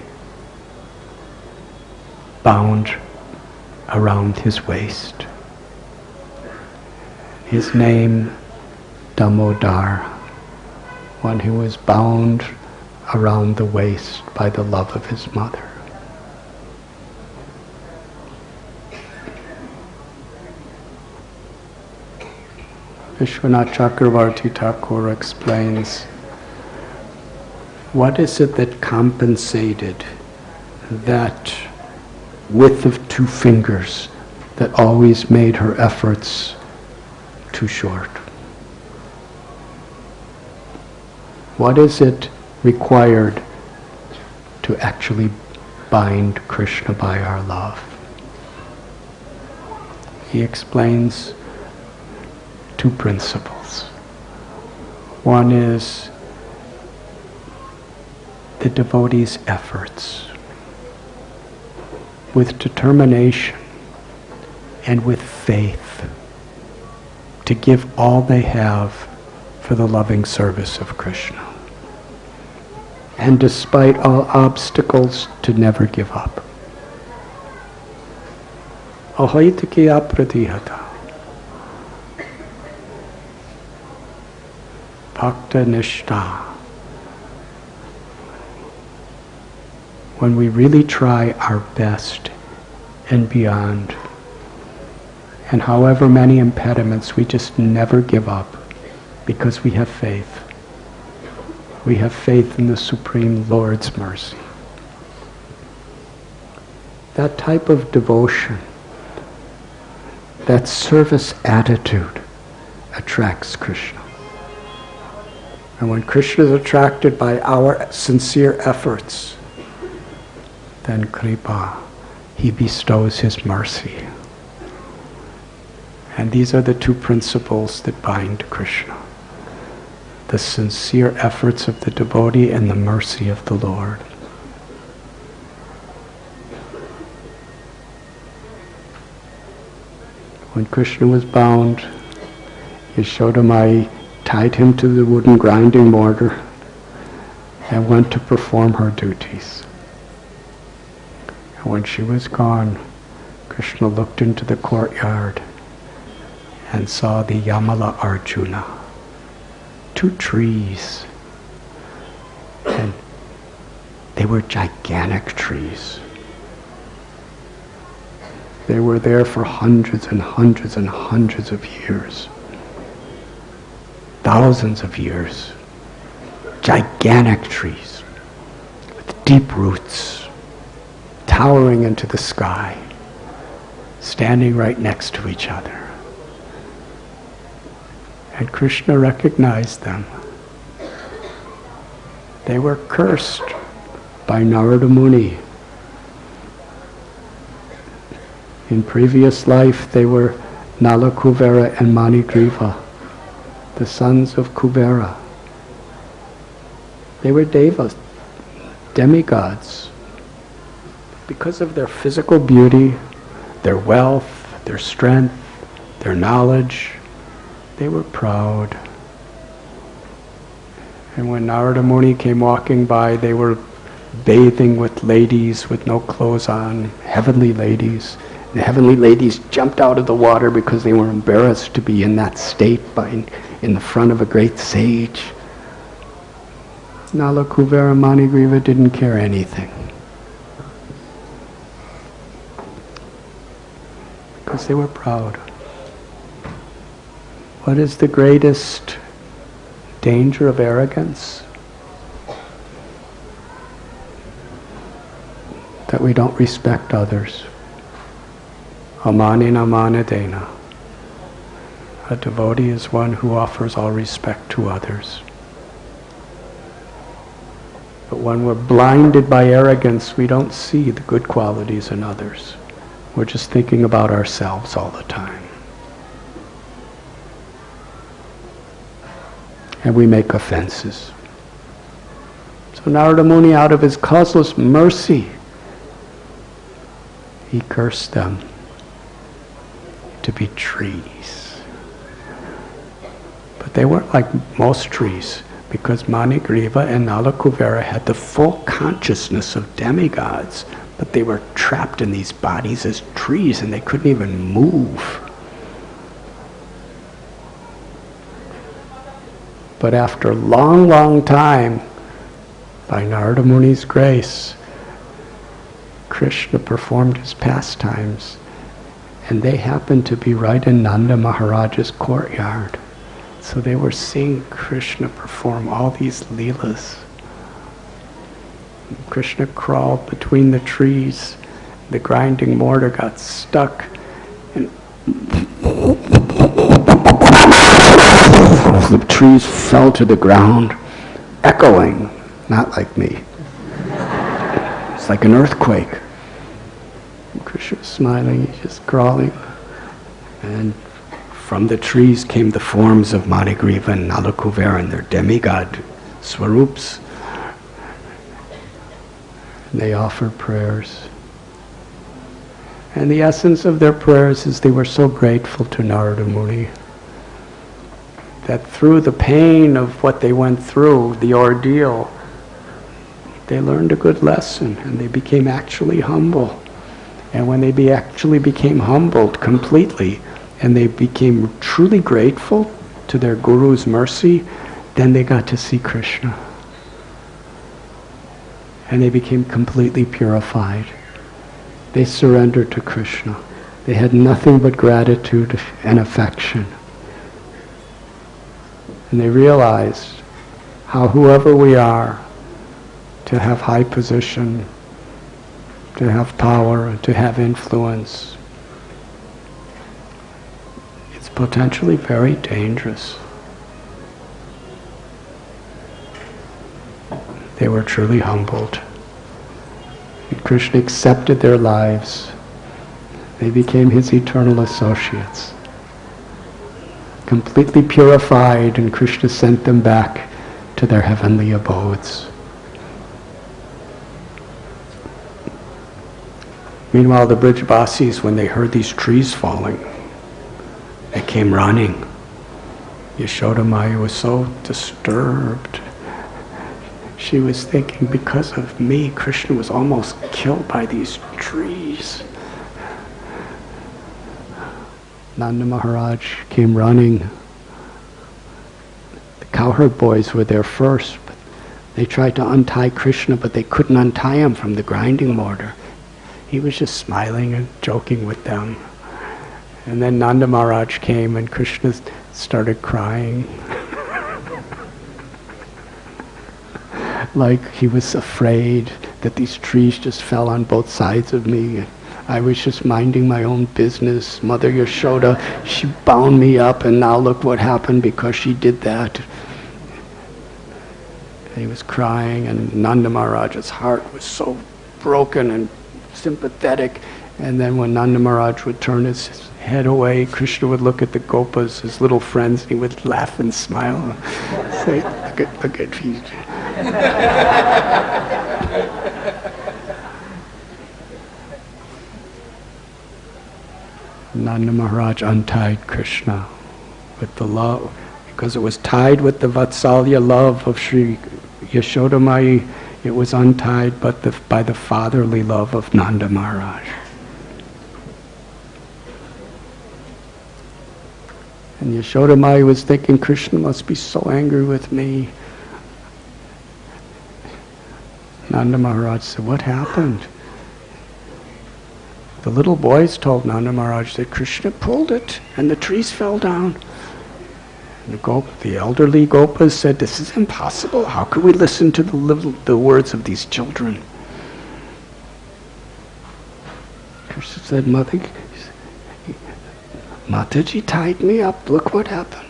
bound around his waist. His name, Damodar, one who was bound around the waist by the love of his mother. Vishwanath Chakravarti Thakur explains, what is it that compensated that width of 2 fingers that always made her efforts too short? What is it required to actually bind Krishna by our love? He explains 2 principles. One is the devotee's efforts with determination and with faith to give all they have for the loving service of Krishna. And despite all obstacles, to never give up. Ahoitaki apratihata. Bhakta nishta. When we really try our best and beyond, and however many impediments, we just never give up because we have faith. We have faith in the Supreme Lord's mercy. That type of devotion, that service attitude attracts Krishna. And when Krishna is attracted by our sincere efforts, then kripa, he bestows his mercy. And these are the 2 principles that bind Krishna: the sincere efforts of the devotee and the mercy of the Lord. When Krishna was bound, Yashodamai tied him to the wooden grinding mortar and went to perform her duties. And when she was gone, Krishna looked into the courtyard and saw the Yamala Arjuna, 2 trees, and they were gigantic trees. They were there for hundreds and hundreds and hundreds of years. Thousands of years. Gigantic trees with deep roots, towering into the sky, standing right next to each other. And Krishna recognized them. They were cursed by Narada Muni. In previous life, they were Nala Kuvera and Manigriva, the sons of Kuvera. They were devas, demigods. Because of their physical beauty, their wealth, their strength, their knowledge, they were proud. And when Narada Muni came walking by, they were bathing with ladies with no clothes on, heavenly ladies. The heavenly ladies jumped out of the water because they were embarrassed to be in that state in the front of a great sage. Nala Kuvera Manigriva didn't care anything, because they were proud. What is the greatest danger of arrogance? That we don't respect others. Amanina manadena. A devotee is one who offers all respect to others. But when we're blinded by arrogance, we don't see the good qualities in others. We're just thinking about ourselves all the time. And we make offenses. So Narada Muni, out of his causeless mercy, he cursed them to be trees. But they weren't like most trees, because Manigriva and Nala Kuvera had the full consciousness of demigods, but they were trapped in these bodies as trees and they couldn't even move. But after a long, long time, by Narada Muni's grace, Krishna performed his pastimes, and they happened to be right in Nanda Maharaj's courtyard. So they were seeing Krishna perform all these leelas. Krishna crawled between the trees. The grinding mortar got stuck, and the trees fell to the ground, echoing, not like me. It's like an earthquake. And Krishna was smiling, he's just crawling. And from the trees came the forms of Manigriva and Nalakuvera and their demigod swarups. And they offered prayers. And the essence of their prayers is they were so grateful to Narada Muni that through the pain of what they went through, the ordeal, they learned a good lesson and they became actually humble. And when they actually became humbled completely and they became truly grateful to their Guru's mercy, then they got to see Krishna. And they became completely purified. They surrendered to Krishna. They had nothing but gratitude and affection. And they realized how whoever we are, to have high position, to have power, to have influence, it's potentially very dangerous. They were truly humbled. And Krishna accepted their lives. They became his eternal associates. Completely purified, and Krishna sent them back to their heavenly abodes. Meanwhile, the Brijabasis, when they heard these trees falling, they came running. Yashoda Maya was so disturbed. She was thinking, because of me, Krishna was almost killed by these trees. Nanda Maharaj came running. The cowherd boys were there first. But they tried to untie Krishna, but they couldn't untie him from the grinding mortar. He was just smiling and joking with them. And then Nanda Maharaj came and Krishna started crying. Like he was afraid that these trees just fell on both sides of me. I was just minding my own business. Mother Yashoda, she bound me up, and now look what happened because she did that. And he was crying, and Nanda Maharaj's heart was so broken and sympathetic. And then when Nanda Maharaj would turn his head away, Krishna would look at the gopas, his little friends, and he would laugh and smile and say, look at me. Nanda Maharaj untied Krishna with the love, because it was tied with the Vatsalya love of Sri Yashoda Mai. It was untied by the fatherly love of Nanda Maharaj. And Yashoda Mai was thinking, Krishna must be so angry with me. Nanda Maharaj said, what happened? The little boys told Nanda Maharaj that Krishna pulled it and the trees fell down. And the elderly gopas said, this is impossible. How could we listen to the words of these children? Krishna said, Mataji tied me up. Look what happened.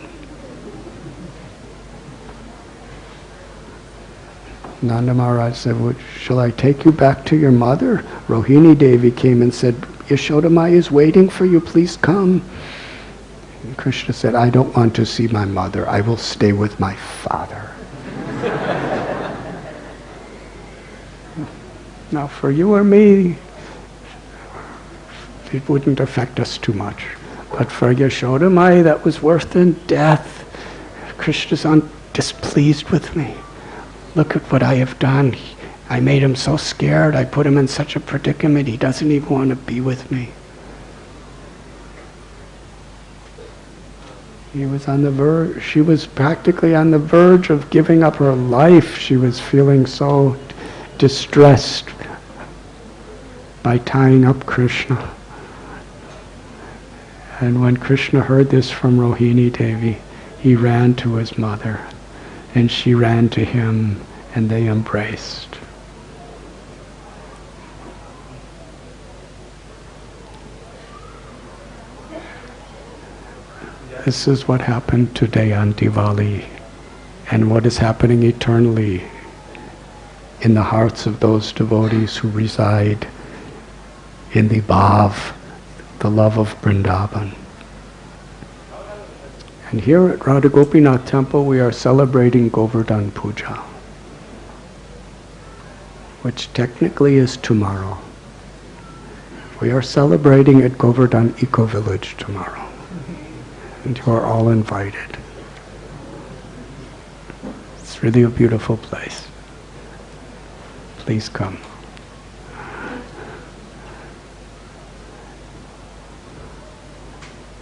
Nanda Maharaj said, well, shall I take you back to your mother? Rohini Devi came and said, Yashoda Maya is waiting for you, please come. And Krishna said, I don't want to see my mother. I will stay with my father. Now for you or me, it wouldn't affect us too much. But for Yashoda Maya, that was worse than death. Krishna's displeased with me. Look at what I have done. I made him so scared. I put him in such a predicament. He doesn't even want to be with me. He was on the verge, she was practically on the verge of giving up her life. She was feeling so distressed by tying up Krishna. And when Krishna heard this from Rohini Devi, he ran to his mother, and she ran to him, and they embraced. This is what happened today on Diwali, and what is happening eternally in the hearts of those devotees who reside in the Bhav, the love of Vrindavan. And here at Radha Gopinath Temple we are celebrating Govardhan Puja, which technically is tomorrow. We are celebrating at Govardhan Eco Village tomorrow. And you are all invited. It's really a beautiful place. Please come.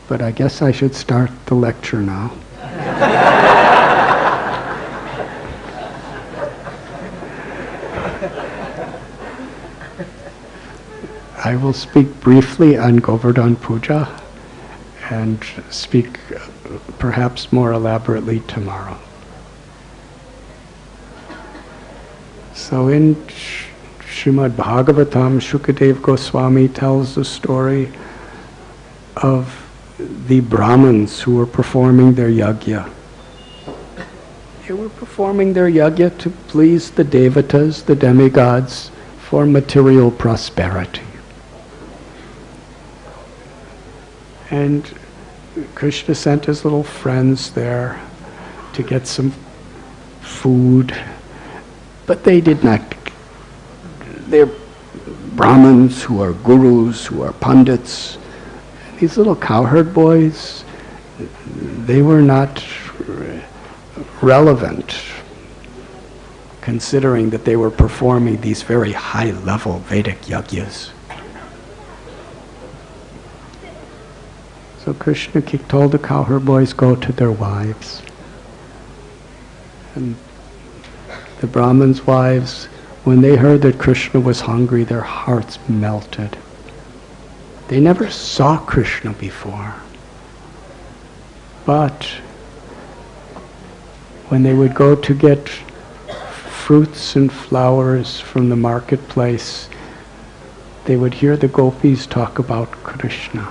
But I guess I should start the lecture now. I will speak briefly on Govardhan Puja and speak perhaps more elaborately tomorrow. So in Srimad Bhagavatam, Shukadev Goswami tells the story of the Brahmins who were performing their yajna. They were performing their yajna to please the devatas, the demigods, for material prosperity. And Krishna sent his little friends there to get some food, but they did not. They're Brahmins who are gurus, who are pandits. These little cowherd boys, they were not relevant, considering that they were performing these very high-level Vedic yajnas. So Krishna told the cowherd boys, go to their wives. And the Brahmins' wives, when they heard that Krishna was hungry, their hearts melted. They never saw Krishna before. But when they would go to get fruits and flowers from the marketplace, they would hear the gopis talk about Krishna.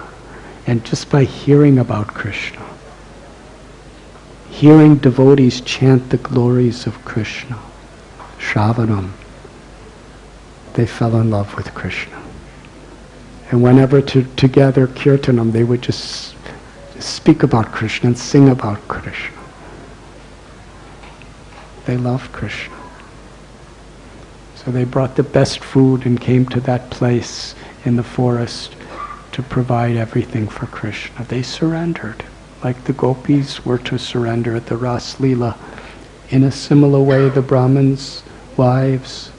And just by hearing about Krishna, hearing devotees chant the glories of Krishna, Shravanam, they fell in love with Krishna. And whenever together kirtanam, they would just speak about Krishna and sing about Krishna. They loved Krishna. So they brought the best food and came to that place in the forest to provide everything for Krishna. They surrendered, like the gopis were to surrender at the Ras Leela. In a similar way, the Brahmins' wives,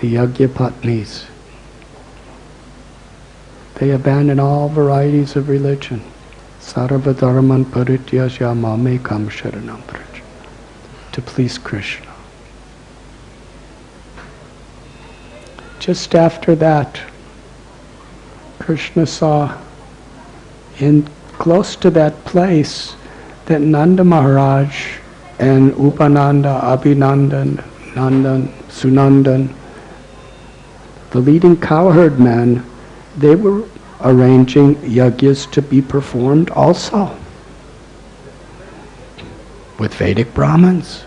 the Yajna Patnis, they abandoned all varieties of religion. Sarva dharman parityajya mamekam sharanam vraj, to please Krishna. Just after that, Krishna saw close to that place that Nanda Maharaj and Upananda, Abhinandan, Nandan, Sunandan, the leading cowherd men, they were arranging yajnas to be performed also with Vedic Brahmins.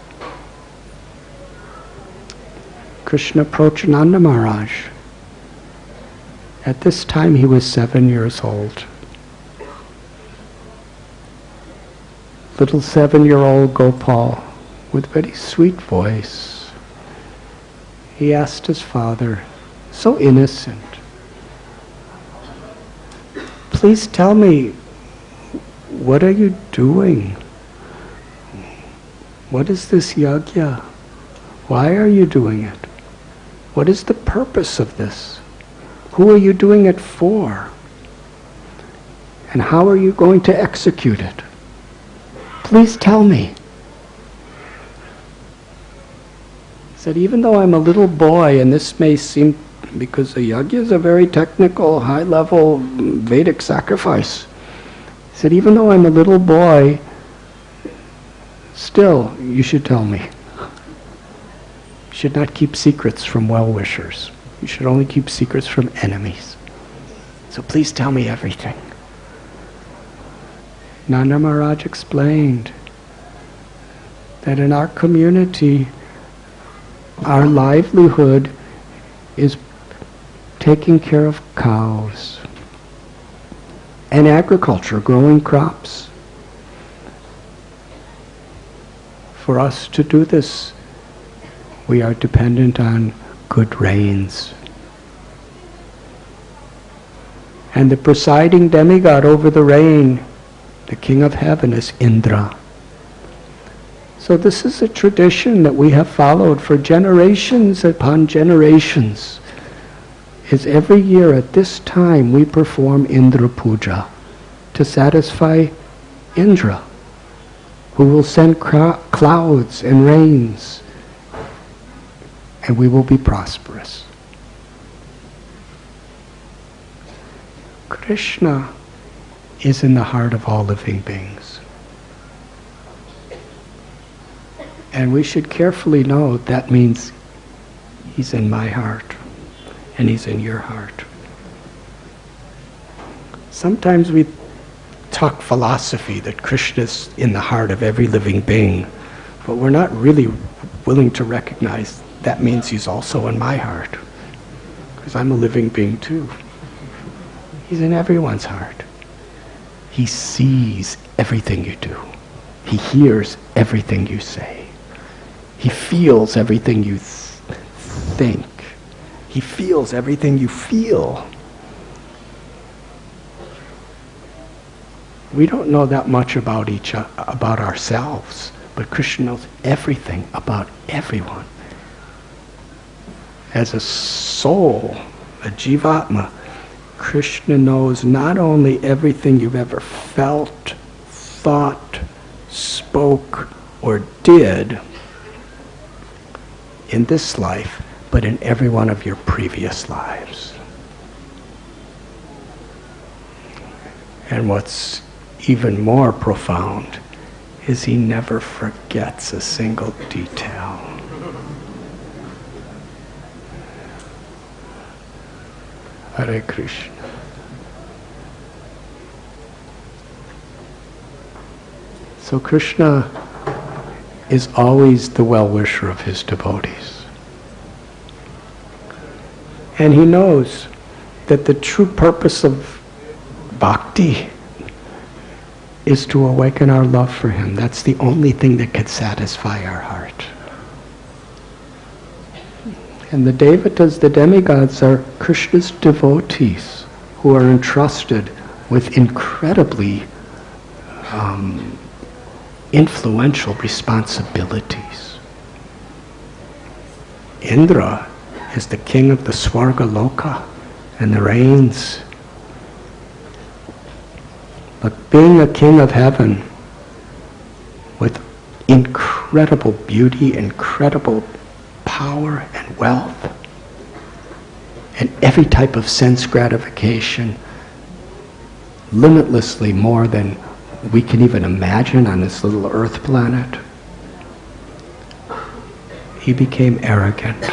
Krishna approached Nanda Maharaj. At this time he was 7 years old. Little 7-year-old Gopal with very sweet voice. He asked his father, so innocent, please tell me, what are you doing? What is this yajna? Why are you doing it? What is the purpose of this? Who are you doing it for? And how are you going to execute it? please tell me. He said, even though I'm a little boy, and this may seem, because the yajna is a very technical, high-level Vedic sacrifice. He said, even though I'm a little boy, still, you should tell me. You should not keep secrets from well-wishers. You should only keep secrets from enemies. So please tell me everything. Nanda Maharaj explained that in our community, our livelihood is taking care of cows and agriculture, growing crops. For us to do this, we are dependent on good rains. And the presiding demigod over the rain, the king of heaven, is Indra. So this is a tradition that we have followed for generations upon generations. Is every year at this time we perform Indra Puja to satisfy Indra, who will send clouds and rains, and we will be prosperous. Krishna is in the heart of all living beings. And we should carefully know that means he's in my heart and he's in your heart. Sometimes we talk philosophy that Krishna is in the heart of every living being, but we're not really willing to recognize that means he's also in my heart, because I'm a living being too. He's in everyone's heart. He sees everything you do. He hears everything you say. He feels everything you think. He feels everything you feel. We don't know that much about about ourselves, but Krishna knows everything about everyone. As a soul, a jivatma, Krishna knows not only everything you've ever felt, thought, spoke, or did in this life, but in every one of your previous lives. And what's even more profound is he never forgets a single detail. Hare Krishna. So Krishna is always the well-wisher of his devotees. And he knows that the true purpose of bhakti is to awaken our love for him. That's the only thing that can satisfy our heart. And the devatas, the demigods, are Krishna's devotees who are entrusted with incredibly influential responsibilities. Indra is the king of the Swarga Loka and the rains. But being a king of heaven with incredible beauty, incredible power and wealth, and every type of sense gratification, limitlessly more than we can even imagine on this little earth planet, he became arrogant.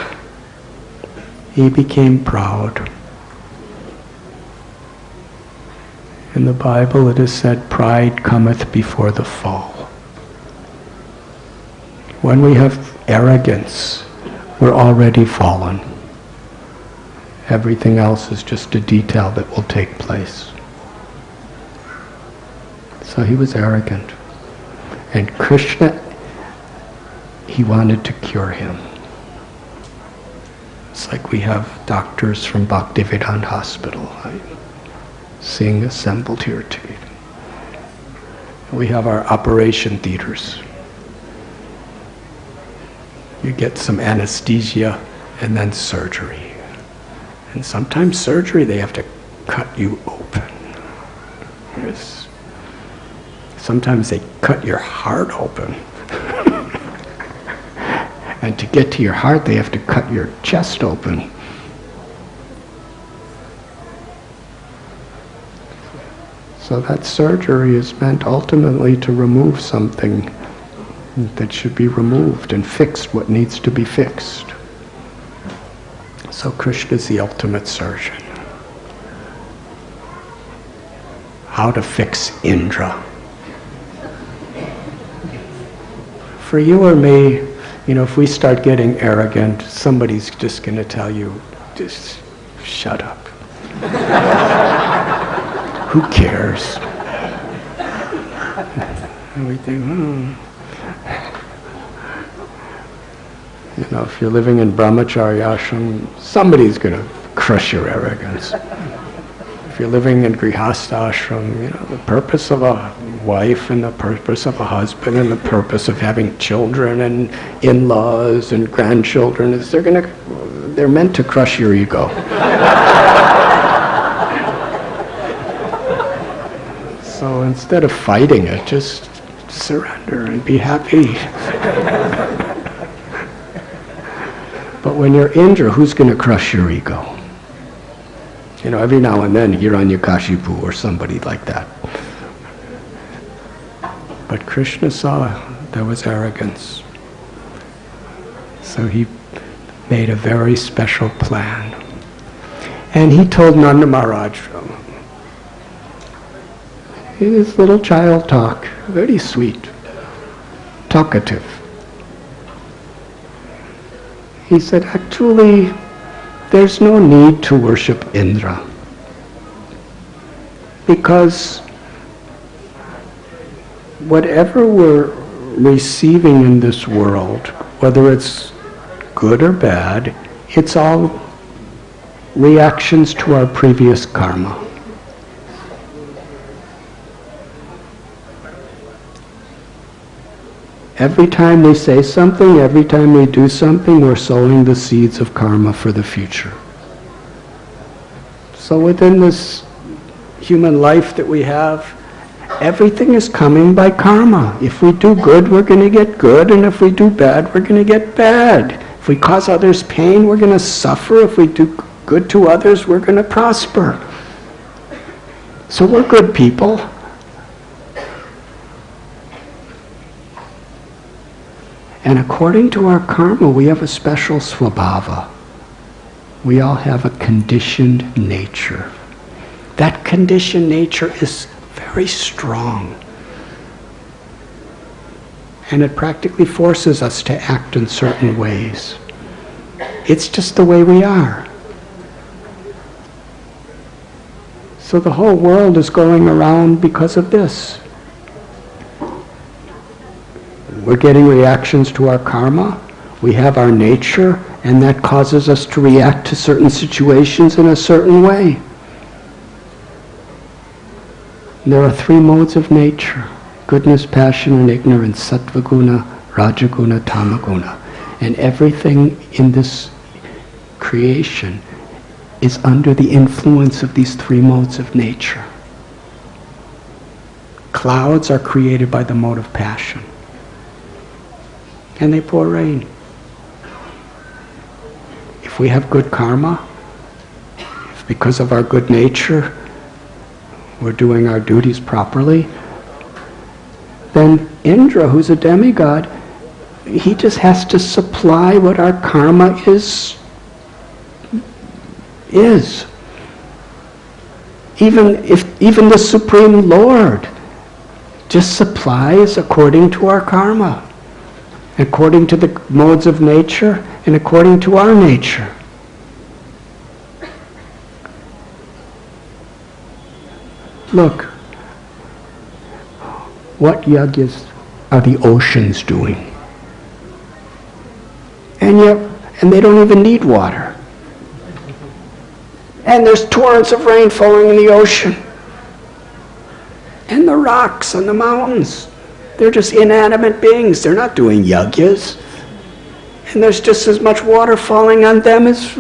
He became proud. In the Bible it is said, pride cometh before the fall. When we have arrogance, we're already fallen. Everything else is just a detail that will take place. So he was arrogant. And Krishna, he wanted to cure him. It's like we have doctors from Bhaktivedanta Hospital, right? Seeing assembled here today. We have our operation theaters. You get some anesthesia and then surgery. And sometimes surgery, they have to cut you open. sometimes they cut your heart open. And to get to your heart, they have to cut your chest open. So that surgery is meant ultimately to remove something that should be removed and fix what needs to be fixed. So Krishna is the ultimate surgeon. How to fix Indra. For you or me, if we start getting arrogant, somebody's just going to tell you, just shut up. Who cares? And we think, if you're living in brahmacharya ashram, somebody's going to crush your arrogance. If you're living in grihastha ashram, the purpose of a wife and the purpose of a husband and the purpose of having children and in-laws and grandchildren is they're meant to crush your ego. So instead of fighting it, just surrender and be happy. But when you're Indra, who's going to crush your ego? Every now and then, Hiranyakashipu or somebody like that. But Krishna saw there was arrogance. So he made a very special plan. And he told Nanda Maharaj, in his little child talk, very sweet, talkative. He said, actually, there's no need to worship Indra. Because whatever we're receiving in this world, whether it's good or bad, it's all reactions to our previous karma. Every time we say something, every time we do something, we're sowing the seeds of karma for the future. So within this human life that we have, everything is coming by karma. If we do good, we're going to get good, and if we do bad, we're going to get bad. If we cause others pain, we're going to suffer. If we do good to others, we're going to prosper. So we're good people. And according to our karma, we have a special svabhava. We all have a conditioned nature. That conditioned nature is very strong. And it practically forces us to act in certain ways. It's just the way we are. So the whole world is going around because of this. We're getting reactions to our karma. We have our nature, and that causes us to react to certain situations in a certain way. There are three modes of nature: goodness, passion, and ignorance, sattva guna, rajaguna, tamaguna. And everything in this creation is under the influence of these three modes of nature. Clouds are created by the mode of passion. And they pour rain. If we have good karma, if because of our good nature we're doing our duties properly, then Indra, who's a demigod, he just has to supply what our karma is. Even the Supreme Lord just supplies according to our karma, according to the modes of nature, and according to our nature. Look, what yagyas are the oceans doing? And they don't even need water. And there's torrents of rain falling in the ocean. And the rocks and the mountains, they're just inanimate beings. They're not doing yagyas. And there's just as much water falling on them as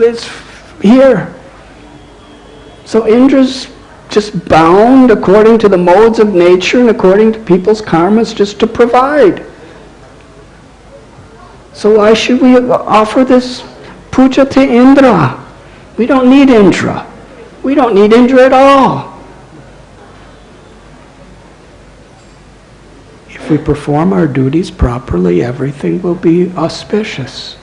here. So Indra's just bound according to the modes of nature and according to people's karmas just to provide. So why should we offer this puja to Indra? We don't need Indra. We don't need Indra at all. If we perform our duties properly, everything will be auspicious.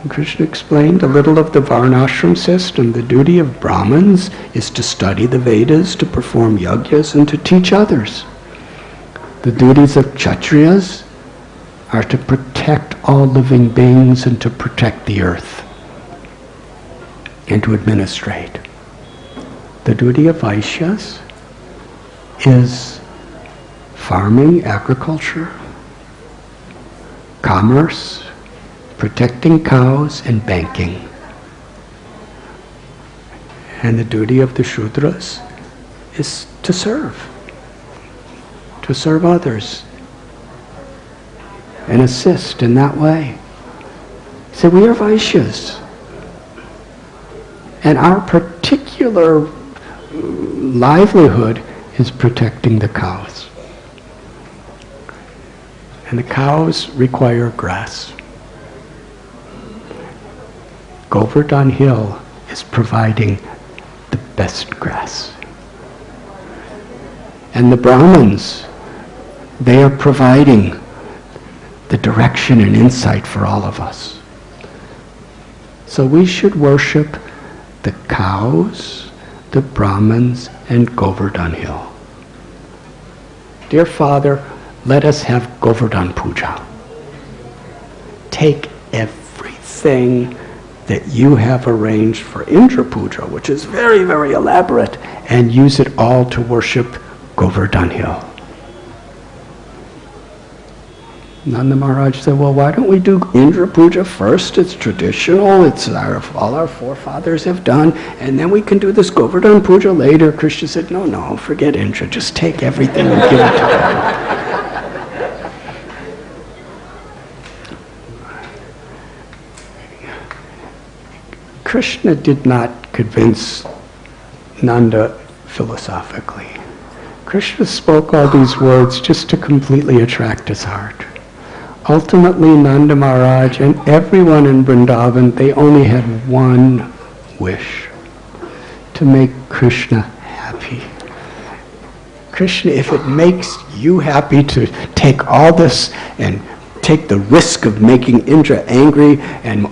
And Krishna explained a little of the Varnashram system. The duty of Brahmins is to study the Vedas, to perform yajnas, and to teach others. The duties of Kshatriyas are to protect all living beings and to protect the earth and to administrate. The duty of Vaishyas is farming, agriculture, commerce, protecting cows, and banking. And the duty of the Shudras is to serve others and assist in that way. So we are Vaishyas. And our particular livelihood is protecting the cows. And the cows require grass. Govardhan Hill is providing the best grass. And the Brahmins, they are providing the direction and insight for all of us. So we should worship the cows, the Brahmins, and Govardhan Hill. Dear Father, let us have Govardhan Puja. Take everything that you have arranged for Indra Puja, which is very, very elaborate, and use it all to worship Govardhan Hill. Nanda Maharaj said, well, why don't we do Indra Puja first? It's traditional. It's all our forefathers have done. And then we can do this Govardhan Puja later. Krishna said, no, forget Indra. Just take everything and give it to God. Krishna did not convince Nanda philosophically. Krishna spoke all these words just to completely attract his heart. Ultimately, Nanda Maharaj and everyone in Vrindavan, they only had one wish: to make Krishna happy. Krishna, if it makes you happy to take all this and take the risk of making Indra angry and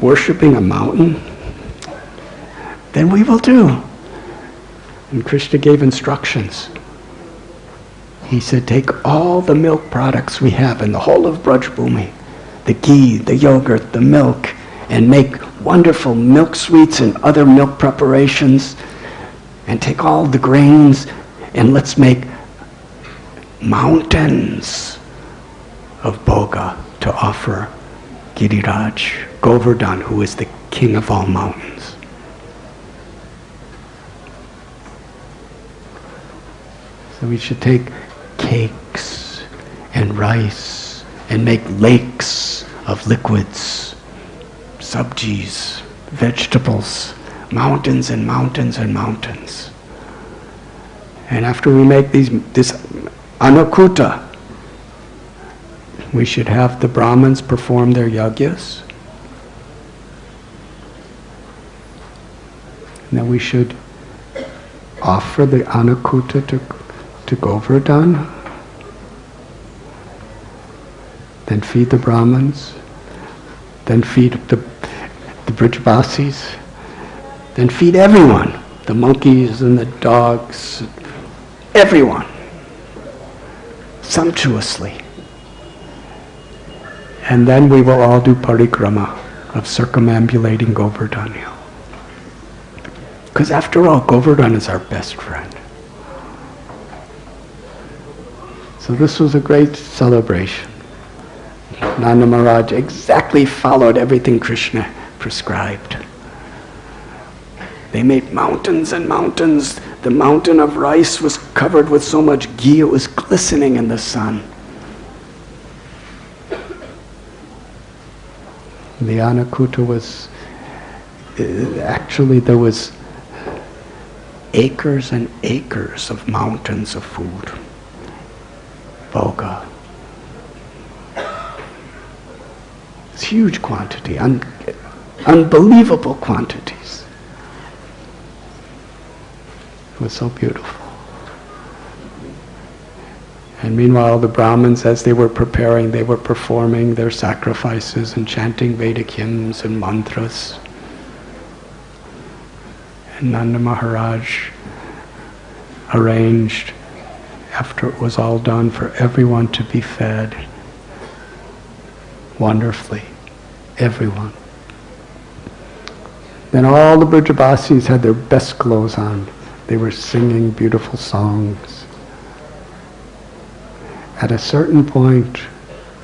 worshipping a mountain, then we will do. And Krishna gave instructions. He said, take all the milk products we have in the whole of Braj Bhumi, the ghee, the yogurt, the milk, and make wonderful milk sweets and other milk preparations, and take all the grains, and let's make mountains of bhoga to offer Giriraj, Govardhan, who is the king of all mountains. So we should take cakes and rice and make lakes of liquids, sabjis, vegetables, mountains and mountains and mountains. And after we make this anakuta, we should have the Brahmins perform their yajnas. And then we should offer the anakuta to Govardhan, then feed the Brahmins, then feed the Brijavasis, then feed everyone, the monkeys and the dogs, everyone, sumptuously. And then we will all do parikrama of circumambulating Govardhan Hill. Because after all, Govardhan is our best friend. So this was a great celebration. Nanda Maharaj exactly followed everything Krishna prescribed. They made mountains and mountains. The mountain of rice was covered with so much ghee, it was glistening in the sun. The anakuta was, actually there was acres and acres of mountains of food. Bhoga. It's huge quantity, unbelievable quantities. It was so beautiful. And meanwhile, the Brahmins, as they were preparing, they were performing their sacrifices and chanting Vedic hymns and mantras. And Nanda Maharaj arranged, after it was all done, for everyone to be fed. Wonderfully. Everyone. Then all the Brijabasis had their best clothes on. They were singing beautiful songs. At a certain point,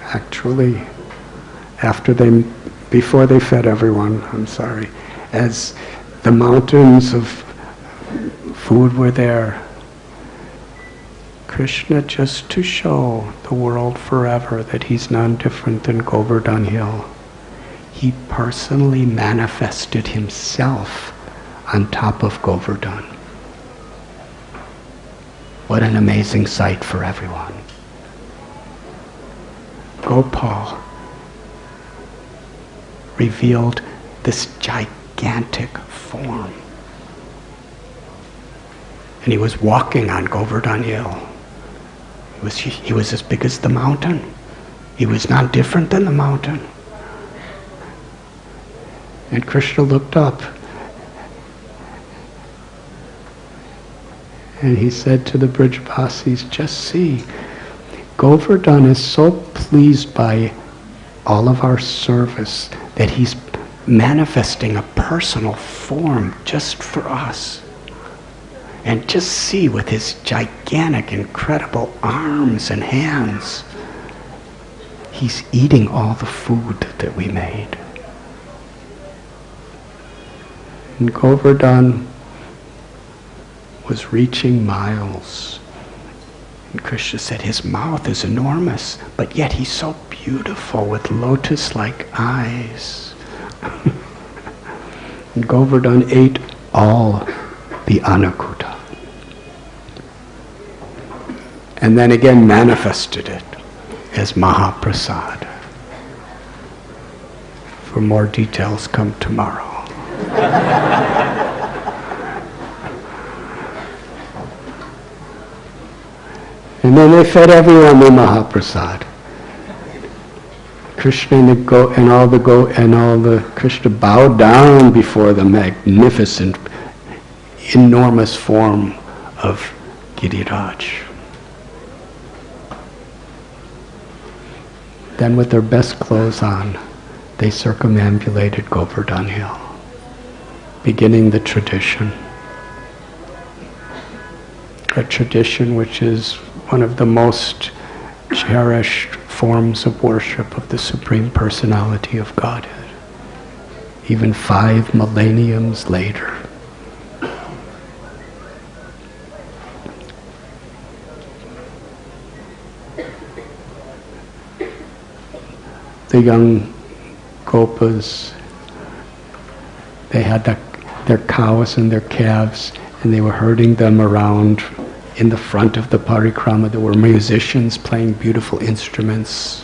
actually, before they fed everyone, as the mountains of food were there, Krishna, just to show the world forever that he's none different than Govardhan Hill, he personally manifested himself on top of Govardhan. What an amazing sight for everyone. Gopal revealed this gigantic form. And he was walking on Govardhan Hill. He was as big as the mountain. He was not different than the mountain. And Krishna looked up and he said to the Brijabasis, just see, Govardhan is so pleased by all of our service that he's manifesting a personal form just for us. And just see, with his gigantic, incredible arms and hands, he's eating all the food that we made. And Govardhan was reaching miles. And Krishna said, his mouth is enormous, but yet he's so beautiful with lotus-like eyes. And Govardhan ate all the Anakuta. And then again manifested it as Mahaprasad. For more details, come tomorrow. And then they fed everyone the Mahaprasad. Krishna and all the Krishna bowed down before the magnificent, enormous form of Giriraj. Then with their best clothes on, they circumambulated Govardhan Hill, beginning the tradition. A tradition which is one of the most cherished forms of worship of the Supreme Personality of Godhead, even 5 millenniums later. The young Gopas, they had their cows and their calves, and they were herding them around in the front of the parikrama. There were musicians playing beautiful instruments,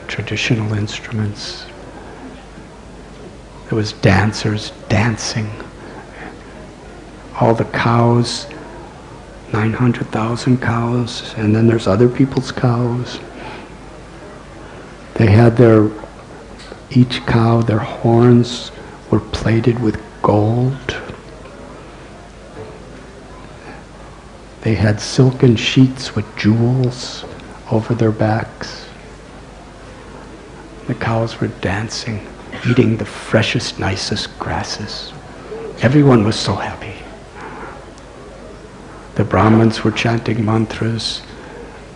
traditional instruments. There was dancers dancing. All the cows, 900,000 cows, and then there's other people's cows. They had each cow, their horns were plated with gold. They had silken sheets with jewels over their backs. The cows were dancing, eating the freshest, nicest grasses. Everyone was so happy. The Brahmins were chanting mantras.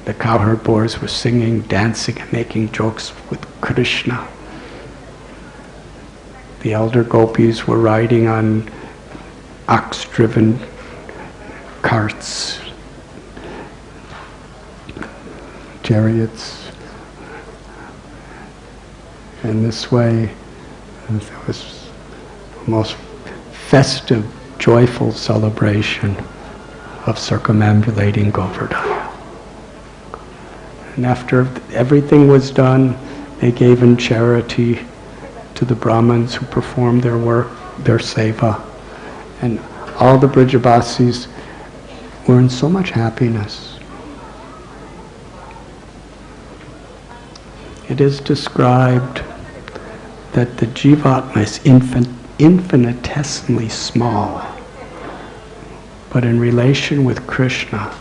The cowherd boys were singing, dancing, and making jokes with Krishna. The elder gopis were riding on ox-driven carts, chariots. And this way, there was the most festive, joyful celebration of circumambulating Govardhan. And after everything was done, they gave in charity to the Brahmins who performed their work, their seva. And all the Brijabasis were in so much happiness. It is described that the Jivatma is infinitesimally small, but in relation with Krishna,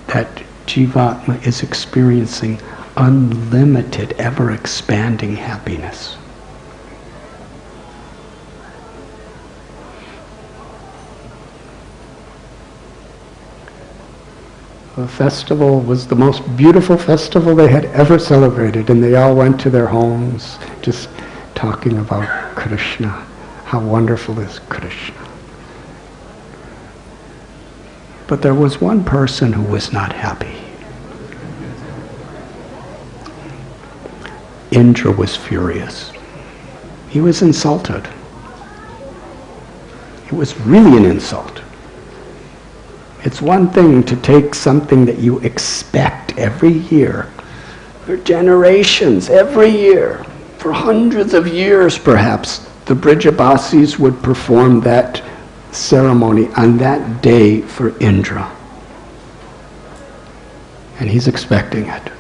that Jivatma is experiencing unlimited, ever-expanding happiness. The festival was the most beautiful festival they had ever celebrated, and they all went to their homes just talking about Krishna. How wonderful is Krishna. But there was one person who was not happy. Indra was furious. He was insulted. It was really an insult. It's one thing to take something that you expect every year, for generations, every year, for hundreds of years perhaps, the Brijabasis would perform that ceremony on that day for Indra. And he's expecting it.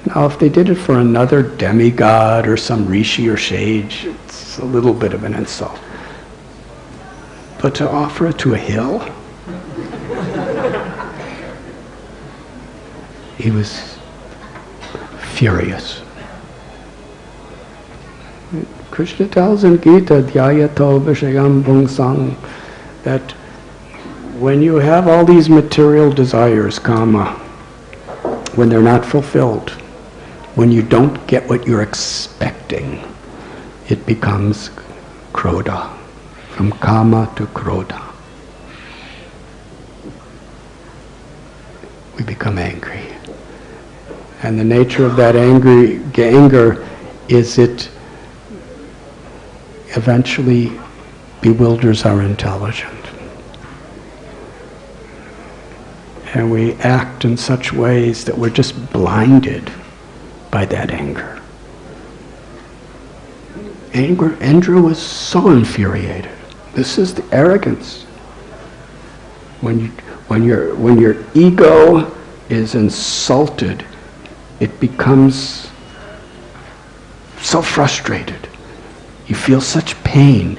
Now, if they did it for another demigod or some rishi or sage, it's a little bit of an insult. But to offer it to a hill? He was furious. Krishna tells in Gita, Dhyayato Vishayam Bhungsang, that when you have all these material desires, kama, when they're not fulfilled, when you don't get what you're expecting, it becomes krodha. From kama to krodha. We become angry. And the nature of that anger is it eventually bewilders our intelligence. And we act in such ways that we're just blinded by that anger. Indra was so infuriated. This is the arrogance. When your ego is insulted, it becomes so frustrated. You feel such pain.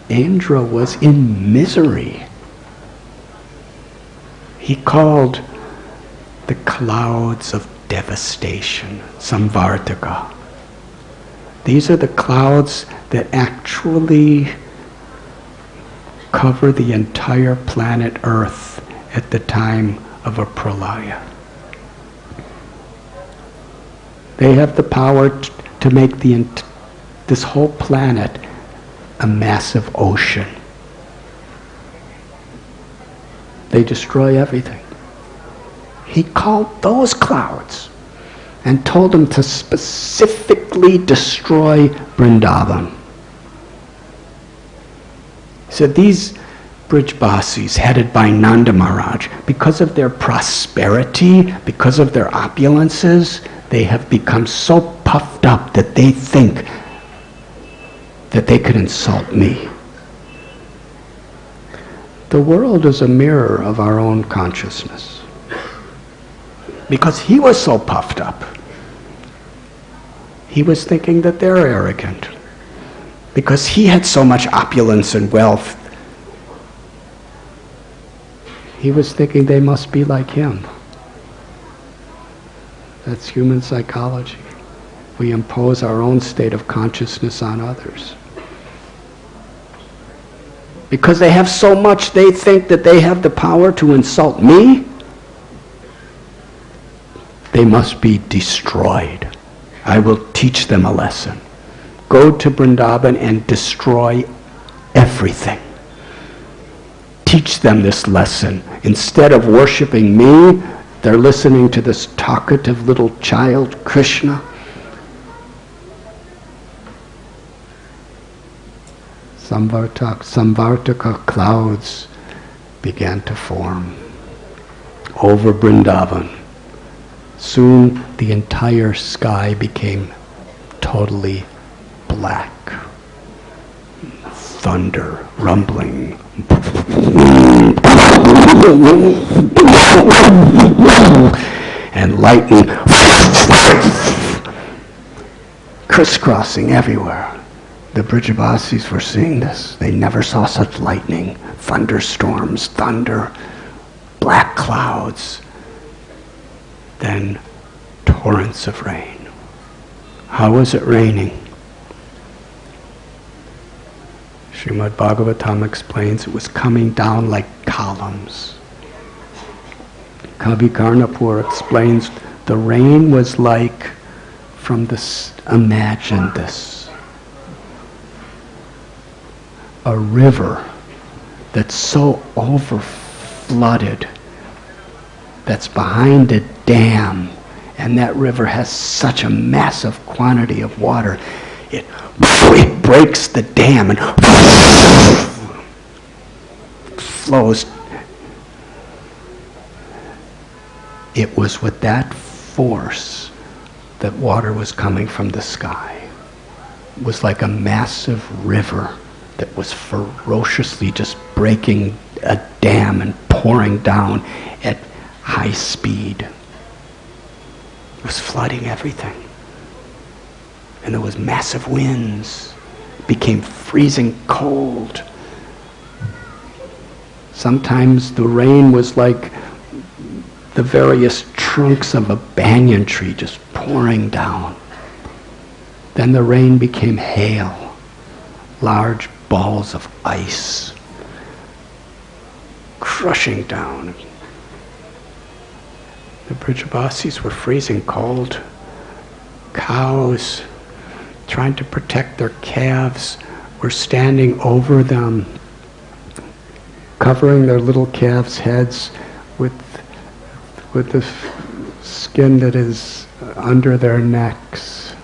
Indra was in misery. He called the clouds of devastation samvartika. These are the clouds that actually cover the entire planet Earth at the time of a pralaya. They have the power to make this whole planet a massive ocean. They destroy everything. He called those clouds and told them to specifically destroy Vrindavan. He said these Brijabasis, headed by Nanda Maharaj, because of their prosperity, because of their opulences, they have become so puffed up that they think that they could insult me. The world is a mirror of our own consciousness. Because he was so puffed up, he was thinking that they're arrogant. Because he had so much opulence and wealth, he was thinking they must be like him. That's human psychology. We impose our own state of consciousness on others. Because they have so much, they think that they have the power to insult me. They must be destroyed. I will teach them a lesson. Go to Vrindavan and destroy everything. Teach them this lesson. Instead of worshiping me, they're listening to this talkative little child, Krishna. Samvartaka clouds began to form over Vrindavan. Soon the entire sky became totally black. Thunder, rumbling, and lightning crisscrossing everywhere. The Brijabasis were seeing this. They never saw such lightning, thunderstorms, thunder, black clouds, then torrents of rain. How was it raining? Srimad Bhagavatam explains it was coming down like columns. Kavi Karnapur explains the rain was like from this, imagine this, a river that's so over-flooded, that's behind a dam, and that river has such a massive quantity of water, it breaks the dam and flows. It was with that force that water was coming from the sky. It was like a massive river that was ferociously just breaking a dam and pouring down at high speed. It was flooding everything. And there was massive winds. It became freezing cold. Sometimes the rain was like the various trunks of a banyan tree just pouring down. Then the rain became hail, large balls of ice crushing down. The Brijabasis were freezing cold. Cows, trying to protect their calves, were standing over them, covering their little calves' heads with the skin that is under their necks.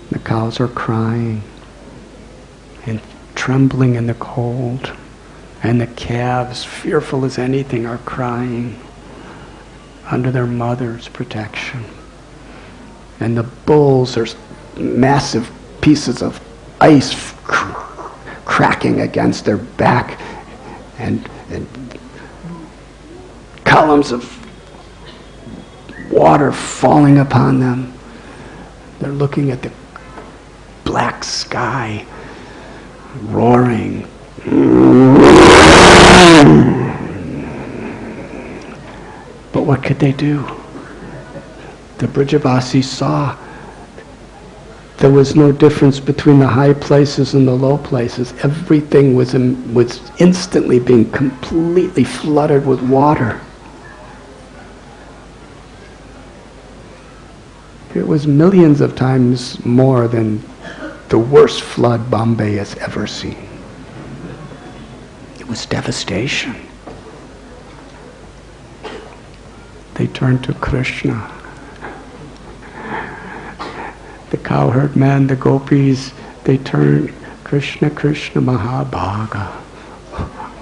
The cows are crying and trembling in the cold, and the calves, fearful as anything, are crying under their mother's protection. And the bulls are massive pieces of ice cracking against their back, and columns of water falling upon them. They're looking at the black sky, roaring. But what could they do? The Brijabasis saw there was no difference between the high places and the low places. Everything was instantly being completely flooded with water. It was millions of times more than the worst flood Bombay has ever seen. It was devastation. They turned to Krishna. The cowherd man, the gopis, they turned, Krishna, Krishna, Mahabhaga.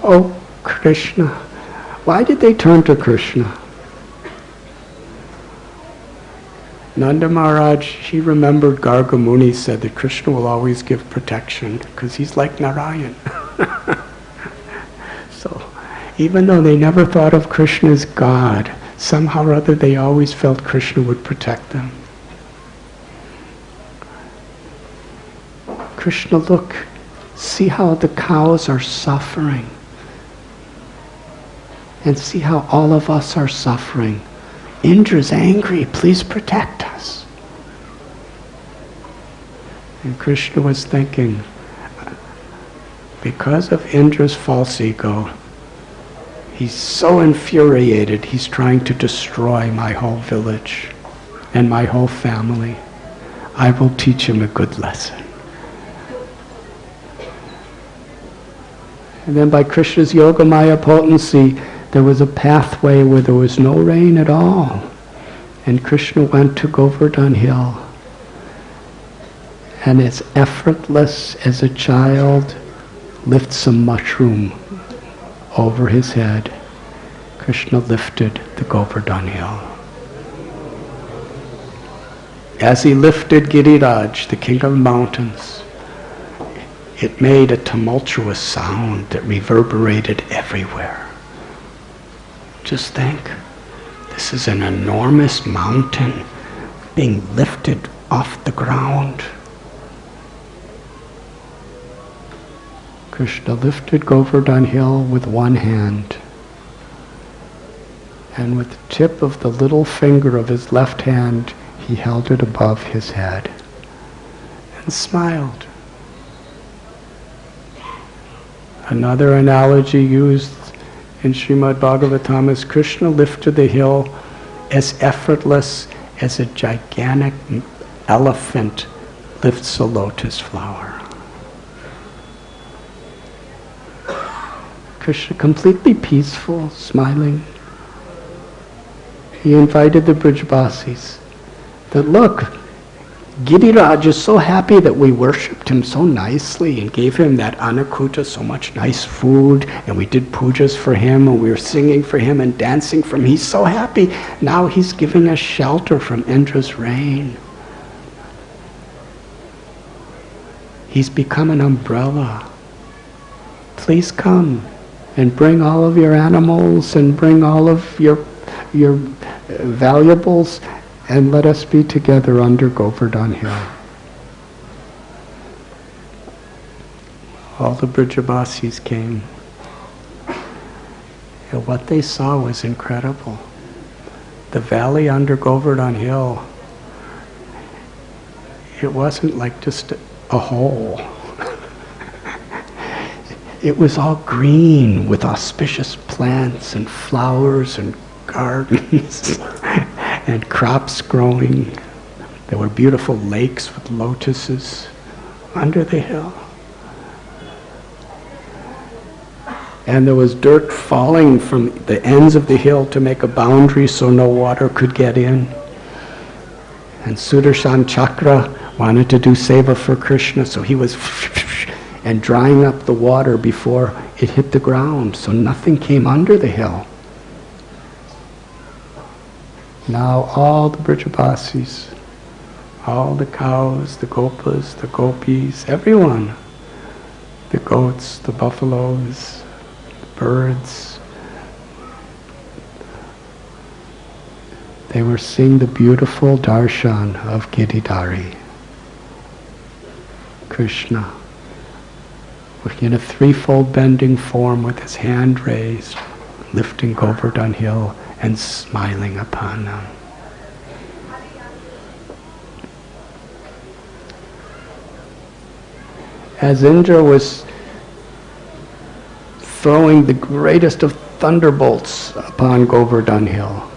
Oh, Krishna. Why did they turn to Krishna? Nanda Maharaj, he remembered Garga Muni said that Krishna will always give protection because he's like Narayan. So, even though they never thought of Krishna as God, somehow or other they always felt Krishna would protect them. Krishna, look, see how the cows are suffering. And see how all of us are suffering. Indra's angry, please protect us. And Krishna was thinking, because of Indra's false ego, he's so infuriated, he's trying to destroy my whole village and my whole family. I will teach him a good lesson. And then by Krishna's Yogamaya potency, there was a pathway where there was no rain at all. And Krishna went to Govardhan Hill. and as effortless as a child lifts a mushroom over his head, Krishna lifted the Govardhan hill. As he lifted Giriraj, the king of mountains, it made a tumultuous sound that reverberated everywhere. Just think, this is an enormous mountain being lifted off the ground. Krishna lifted Govardhan hill with one hand, and with the tip of the little finger of his left hand, he held it above his head and smiled. Another analogy used in Srimad Bhagavatam is Krishna lifted the hill as effortless as a gigantic elephant lifts a lotus flower. Krishna completely peaceful, smiling. He invited the Brajbasis that, look, Giriraj is so happy that we worshipped him so nicely and gave him that anakuta, so much nice food, and we did pujas for him, and we were singing for him and dancing for him. He's so happy. Now he's giving us shelter from Indra's rain. He's become an umbrella. Please come and bring all of your animals and bring all of your valuables, and let us be together under Govardhan hill. All the Brajbasis came. And what they saw was incredible. The valley under Govardhan hill, it wasn't like just a hole. It was all green with auspicious plants and flowers and gardens and crops growing. There were beautiful lakes with lotuses under the hill. And there was dirt falling from the ends of the hill to make a boundary so no water could get in. And Sudarshan Chakra wanted to do seva for Krishna, so he was and drying up the water before it hit the ground, so nothing came under the hill. Now all the Brajbasis, all the cows, the gopas, the gopis, everyone, the goats, the buffaloes, the birds, they were seeing the beautiful darshan of Giridhari, Krishna, in a threefold bending form with his hand raised, lifting Govardhan hill and smiling upon them. As Indra was throwing the greatest of thunderbolts upon Govardhan hill,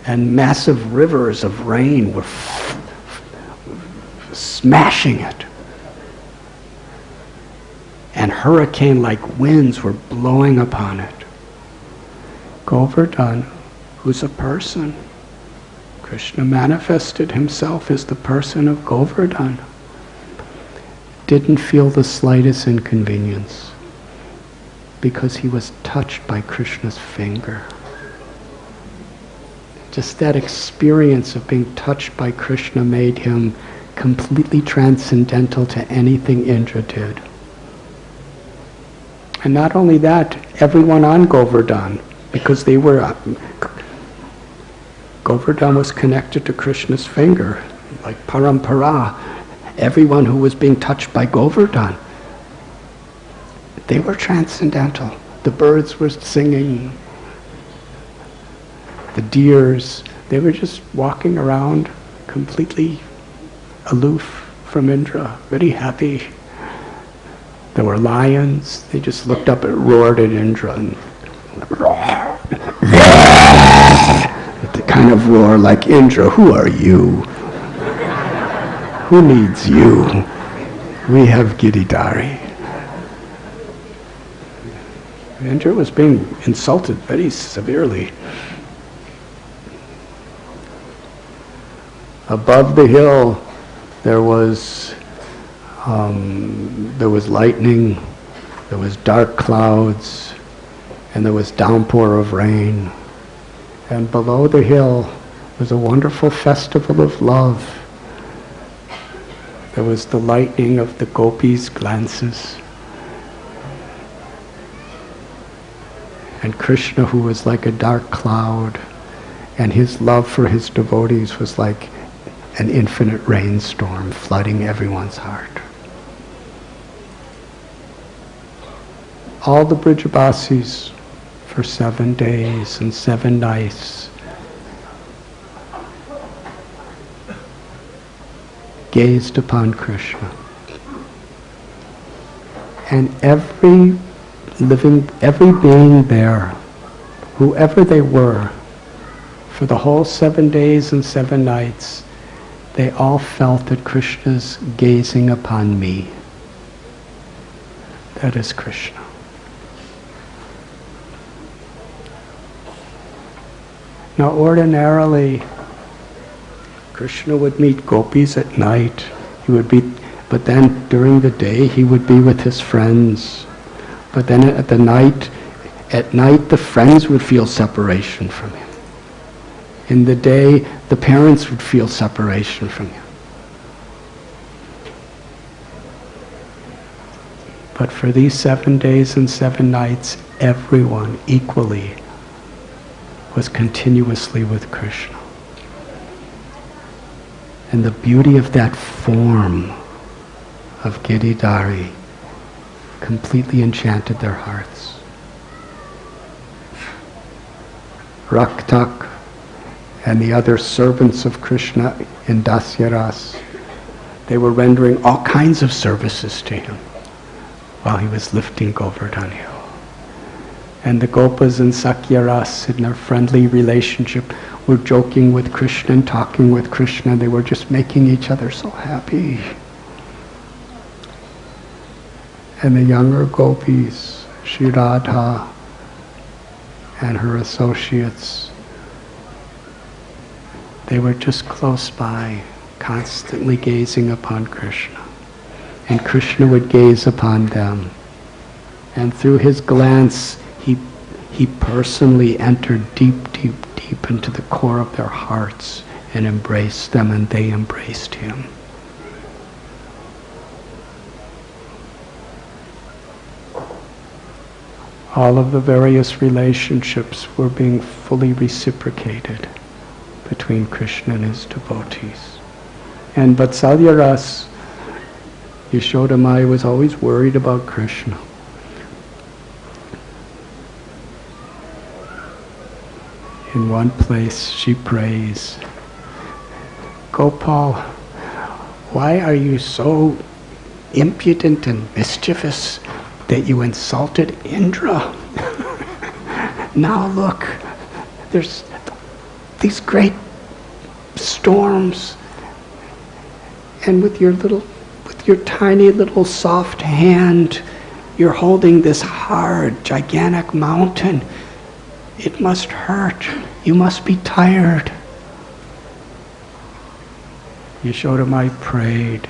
and massive rivers of rain were smashing it, and hurricane-like winds were blowing upon it, Govardhan, who's a person, Krishna manifested himself as the person of Govardhan, didn't feel the slightest inconvenience because he was touched by Krishna's finger. Just that experience of being touched by Krishna made him completely transcendental to anything Indra did. And not only that, everyone on Govardhan, because they were, Govardhan was connected to Krishna's finger, like parampara. Everyone who was being touched by Govardhan, they were transcendental. The birds were singing, the deers, they were just walking around completely aloof from Indra, very happy. There were lions, they just looked up and roared at Indra and the kind of roar like, Indra, who are you? Who needs you? We have Giridhari. Indra was being insulted very severely. Above the hill, there was lightning, there was dark clouds, and there was downpour of rain. And below the hill was a wonderful festival of love. There was the lightning of the gopis' glances. And Krishna, who was like a dark cloud, and his love for his devotees was like an infinite rainstorm flooding everyone's heart. All the Brijabasis for 7 days and 7 nights gazed upon Krishna. And every being there, whoever they were, for the whole 7 days and 7 nights, they all felt that Krishna's gazing upon me. That is Krishna. Now ordinarily, Krishna would meet gopis at night. But then during the day he would be with his friends. But then at night the friends would feel separation from him. In the day, the parents would feel separation from him. But for these 7 days and 7 nights, everyone equally was continuously with Krishna. And the beauty of that form of Giridhari completely enchanted their hearts. Raktak and the other servants of Krishna in Dasyaras, they were rendering all kinds of services to him while he was lifting Govardhan Hill. And the Gopas and Sakyaras, in their friendly relationship, were joking with Krishna and talking with Krishna. They were just making each other so happy. And the younger gopis, Shri Radha and her associates, they were just close by, constantly gazing upon Krishna. And Krishna would gaze upon them. And through his glance, he personally entered deep into the core of their hearts and embraced them, and they embraced him. All of the various relationships were being fully reciprocated between Krishna and his devotees. And Vatsalya Ras, Yashoda Maya was always worried about Krishna. In one place she prays, Gopal, why are you so impudent and mischievous that you insulted Indra? Now look, there's these great storms, and with your tiny little soft hand, you're holding this hard, gigantic mountain. It must hurt. You must be tired. Yashodamai prayed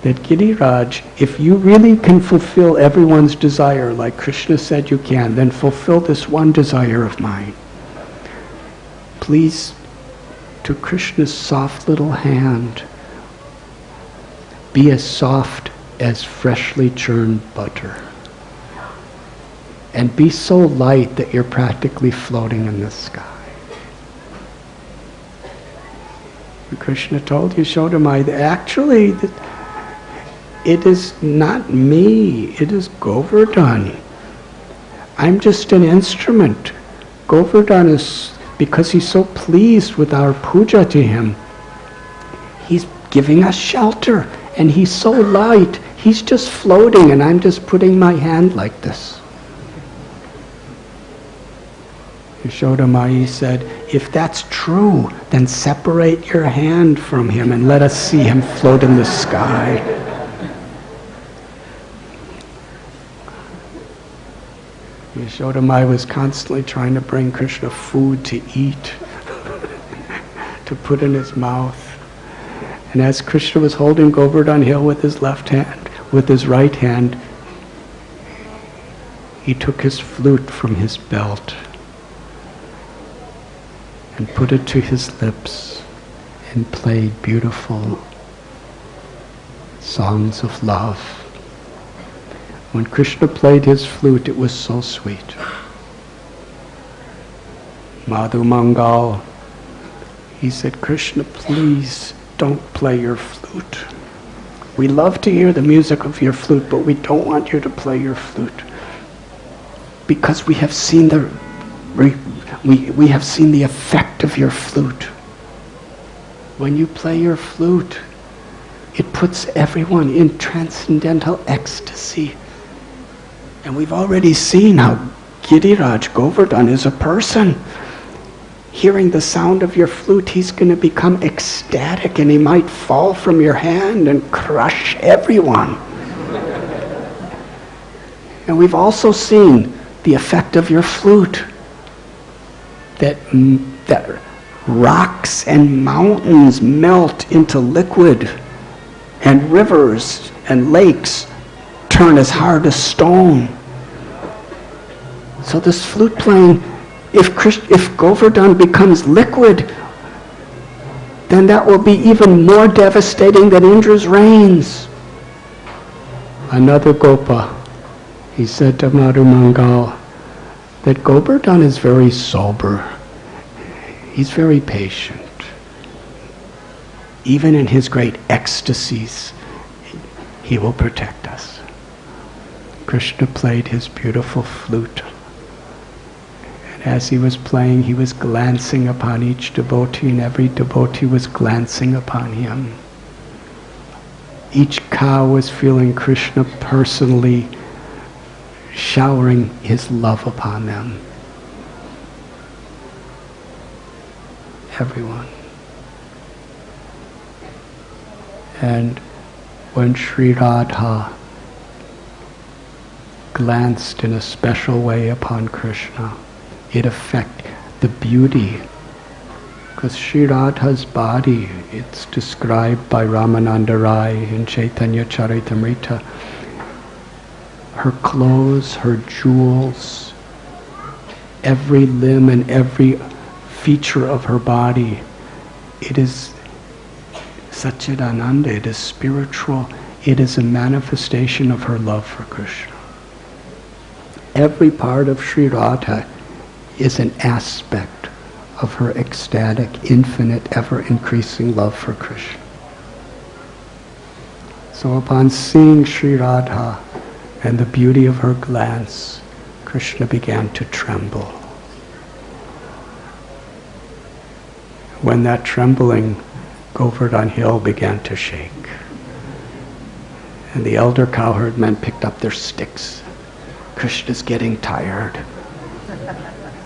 that Giriraj, if you really can fulfill everyone's desire like Krishna said you can, then fulfill this one desire of mine. Please, to Krishna's soft little hand, be as soft as freshly churned butter. And be so light that you're practically floating in the sky. And Krishna told Yashodamai that actually it is not me, it is Govardhan. I'm just an instrument. Govardhan is, because he's so pleased with our puja to him, he's giving us shelter, and he's so light, he's just floating, and I'm just putting my hand like this. Yashodamai said, if that's true, then separate your hand from him and let us see him float in the sky. Yashodamai was constantly trying to bring Krishna food to eat, to put in his mouth. And as Krishna was holding Govardhan Hill with his left hand, with his right hand, he took his flute from his belt and put it to his lips and played beautiful songs of love. When Krishna played his flute, it was so sweet. Madhu Mangal, he said, Krishna, please don't play your flute. We love to hear the music of your flute, but we don't want you to play your flute. Because we have seen we have seen the effect of your flute. When you play your flute, it puts everyone in transcendental ecstasy. And we've already seen how Giriraj Govardhan is a person. Hearing the sound of your flute, he's going to become ecstatic and he might fall from your hand and crush everyone. And we've also seen the effect of your flute. That rocks and mountains melt into liquid, and rivers and lakes turn as hard as stone. So this flute playing, if Govardhan becomes liquid, then that will be even more devastating than Indra's rains. Another Gopa, he said to Madhu Mangal, that Govardhan is very sober. He's very patient. Even in his great ecstasies, he will protect us. Krishna played his beautiful flute. And as he was playing, he was glancing upon each devotee, and every devotee was glancing upon him. Each cow was feeling Krishna personally showering his love upon them. Everyone. And when Sri Radha glanced in a special way upon Krishna, it affected the beauty. Because Sri Radha's body, it's described by Ramananda Rai in Chaitanya Charitamrita, her clothes, her jewels, every limb and every feature of her body, it is Satchidananda, it is spiritual, it is a manifestation of her love for Krishna. Every part of Sri Radha is an aspect of her ecstatic, infinite, ever-increasing love for Krishna. So upon seeing Sri Radha and the beauty of her glance, Krishna began to tremble. When that trembling, Govardhan Hill began to shake. And the elder cowherd men picked up their sticks. Krishna's getting tired.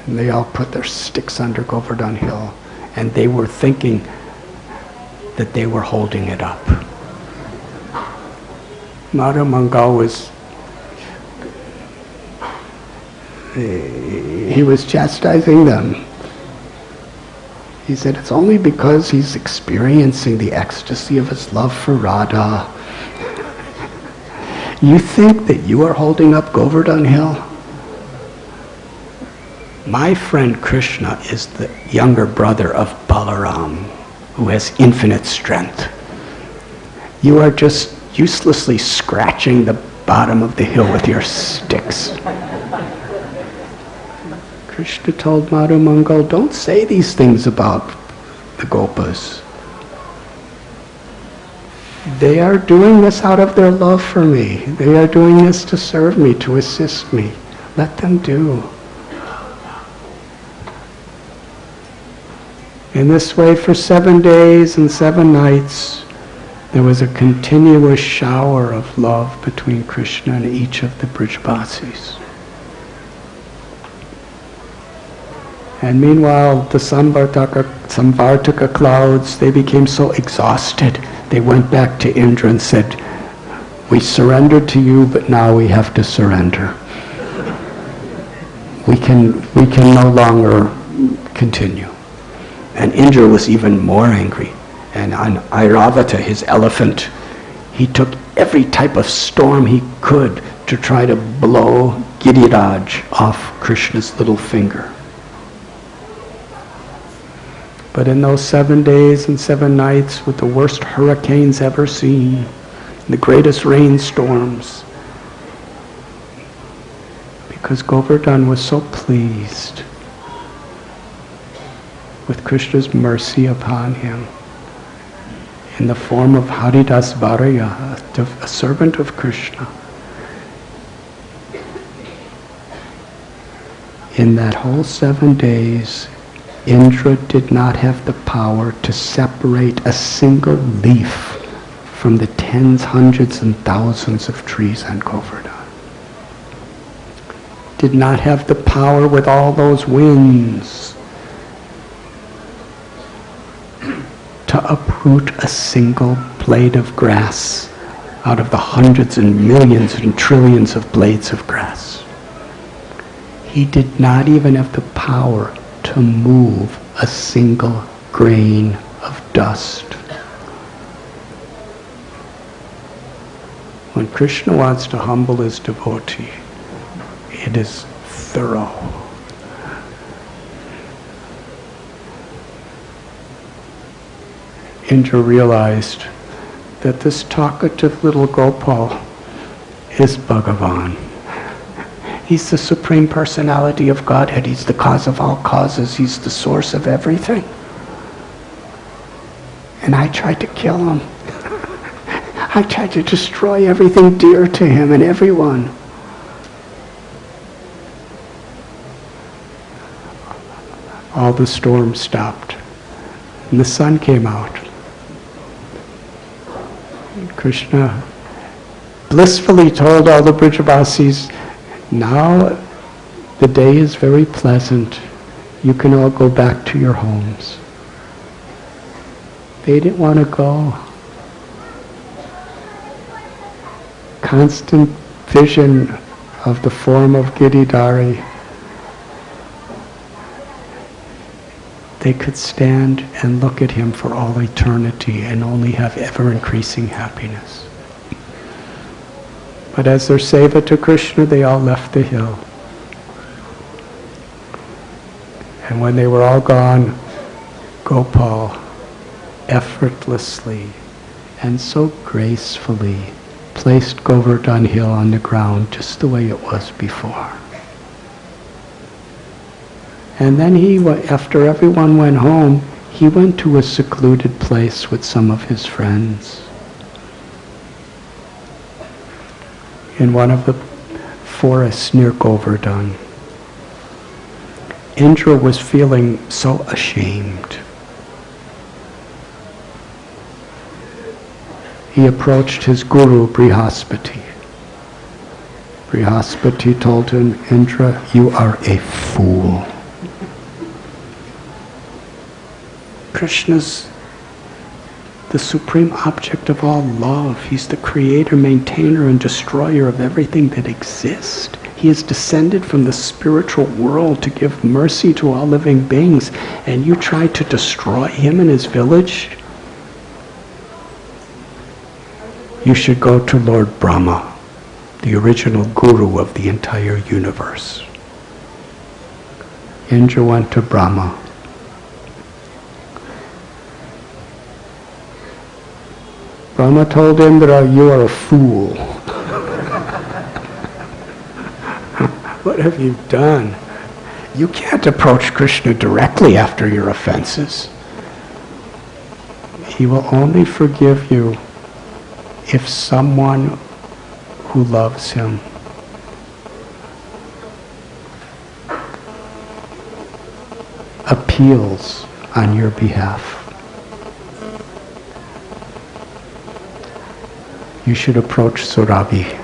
And they all put their sticks under Govardhan Hill. And they were thinking that they were holding it up. Madhu Mangal he was chastising them. He said, it's only because he's experiencing the ecstasy of his love for Radha. You think that you are holding up Govardhan Hill? My friend Krishna is the younger brother of Balaram, who has infinite strength. You are just uselessly scratching the bottom of the hill with your sticks. Krishna told Madhu Mangal, don't say these things about the Gopas. They are doing this out of their love for me. They are doing this to serve me, to assist me. Let them do. In this way, for 7 days and 7 nights, there was a continuous shower of love between Krishna and each of the Brijavasis. And meanwhile, the Samvartaka clouds, they became so exhausted, they went back to Indra and said, we surrendered to you, but now we have to surrender. We can no longer continue. And Indra was even more angry. And on Airavata, his elephant, he took every type of storm he could to try to blow Giriraj off Krishna's little finger. But in those 7 days and 7 nights with the worst hurricanes ever seen, the greatest rainstorms, because Govardhan was so pleased with Krishna's mercy upon him, in the form of Haridas Varaya, a servant of Krishna. In that whole 7 days, Indra did not have the power to separate a single leaf from the tens, hundreds, and thousands of trees on Govardhan. Did not have the power with all those winds to uproot a single blade of grass out of the hundreds and millions and trillions of blades of grass. He did not even have the power to move a single grain of dust. When Krishna wants to humble his devotee, it is thorough. Indra realized that this talkative little Gopal is Bhagavan. He's the Supreme Personality of Godhead. He's the cause of all causes. He's the source of everything. And I tried to kill him. I tried to destroy everything dear to him and everyone. All the storms stopped, and the sun came out. Krishna blissfully told all the Brajavasis, now the day is very pleasant. You can all go back to your homes. They didn't want to go. Constant vision of the form of Giridhari. They could stand and look at him for all eternity and only have ever-increasing happiness. But as their seva to Krishna, they all left the hill. And when they were all gone, Gopal effortlessly and so gracefully placed Govardhan Hill on the ground just the way it was before. And then after everyone went home, he went to a secluded place with some of his friends. In one of the forests near Govardhan. Indra was feeling so ashamed. He approached his guru, Brihaspati. Brihaspati told him, Indra, you are a fool. Krishna's the supreme object of all love. He's the creator, maintainer, and destroyer of everything that exists. He is descended from the spiritual world to give mercy to all living beings, and you try to destroy him and his village? You should go to Lord Brahma, the original guru of the entire universe. Indra went to Brahma. Brahma told Indra, you are a fool. What have you done? You can't approach Krishna directly after your offenses. He will only forgive you if someone who loves him appeals on your behalf. You should approach Surabhi.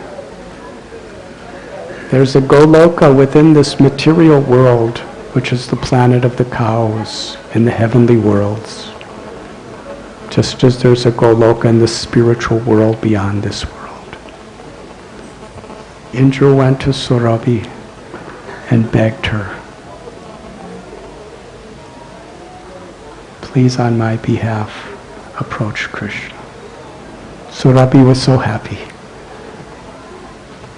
There's a Goloka within this material world, which is the planet of the cows in the heavenly worlds. Just as there's a Goloka in the spiritual world beyond this world. Indra went to Surabhi and begged her, please on my behalf, approached Krishna. Surabhi was so happy.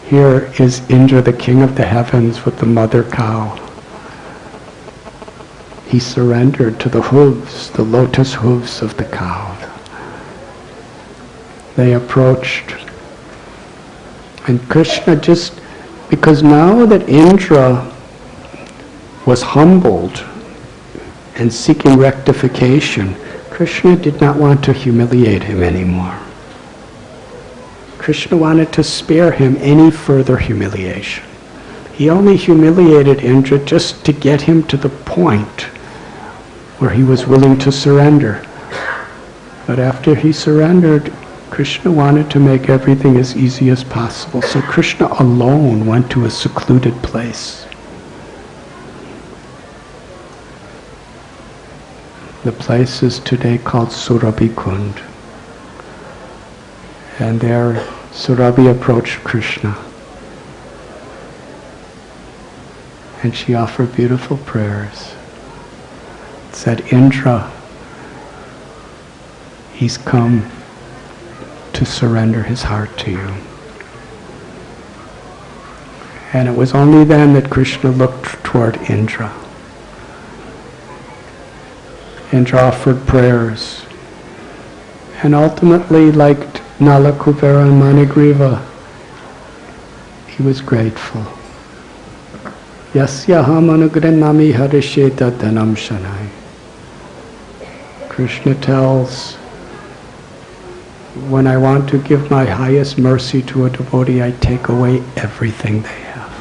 Here is Indra, the king of the heavens, with the mother cow. He surrendered to the hooves, the lotus hooves of the cow. They approached. And Krishna just, because now that Indra was humbled and seeking rectification, Krishna did not want to humiliate him anymore. Krishna wanted to spare him any further humiliation. He only humiliated Indra just to get him to the point where he was willing to surrender. But after he surrendered, Krishna wanted to make everything as easy as possible. So Krishna alone went to a secluded place. The place is today called Surabhi Kund. And there Surabhi approached Krishna. And she offered beautiful prayers. Said, Indra, he's come to surrender his heart to you. And it was only then that Krishna looked toward Indra. Indra offered prayers. And ultimately, like Nala, Kubera, and Manigriva, he was grateful. Yasyaham anugranami harisheta dhanam shanai. Krishna tells, when I want to give my highest mercy to a devotee, I take away everything they have.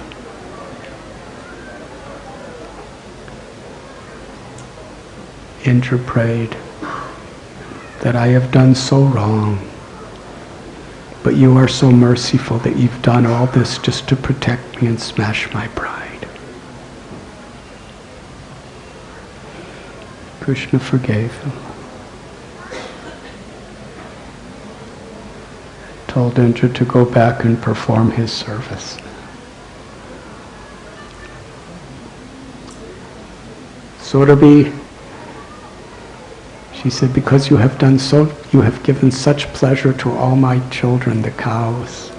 Indra prayed that I have done so wrong, but you are so merciful that you've done all this just to protect me and smash my pride. Krishna forgave him. Told Indra to go back and perform his service. Surabhi, she said, because you have given such pleasure to all my children, the cows,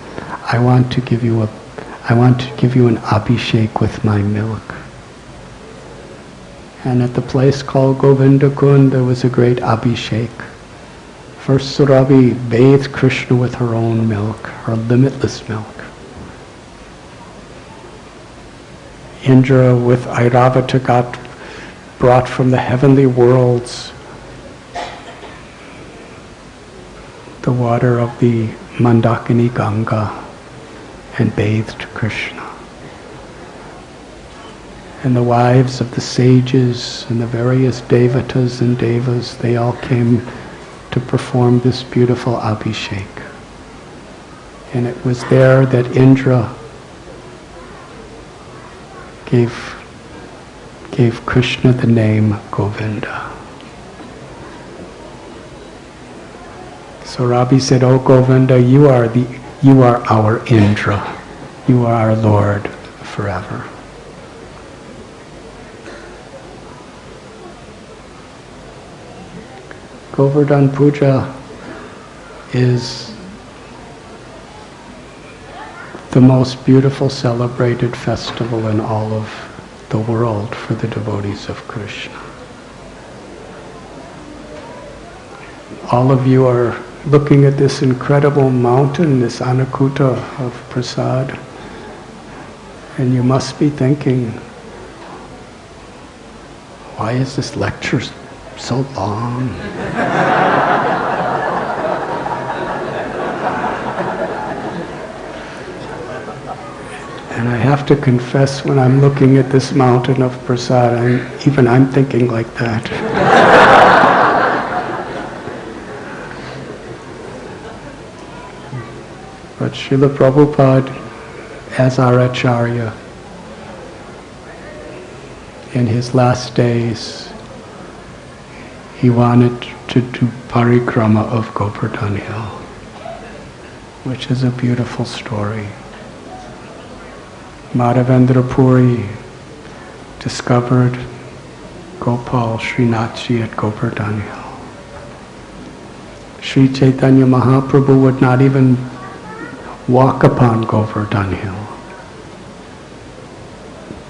I want to give you an abhishek with my milk. And at the place called Govinda Kund, there was a great abhishek. First Surabhi bathed Krishna with her own milk, her limitless milk. Indra with Airavata brought from the heavenly worlds the water of the Mandakini Ganga and bathed Krishna. And the wives of the sages and the various devatas and devas, they all came to perform this beautiful abhishek. And it was there that Indra gave Krishna the name Govinda. So Rabbi said, "Oh Govinda, you are our Indra. You are our Lord forever." Govardhan Puja is the most beautiful celebrated festival in all of the world for the devotees of Krishna. All of you are looking at this incredible mountain, this Anakuta of Prasad, and you must be thinking, why is this lecture so long? And I have to confess, when I'm looking at this mountain of Prasad, I'm thinking like that. But Srila Prabhupada, as our Acharya, in his last days, he wanted to do parikrama of Govardhan Hill, which is a beautiful story. Madhavendra Puri discovered Gopal Srinathji at Govardhan Hill. Sri Chaitanya Mahaprabhu would not even walk upon Govardhan Hill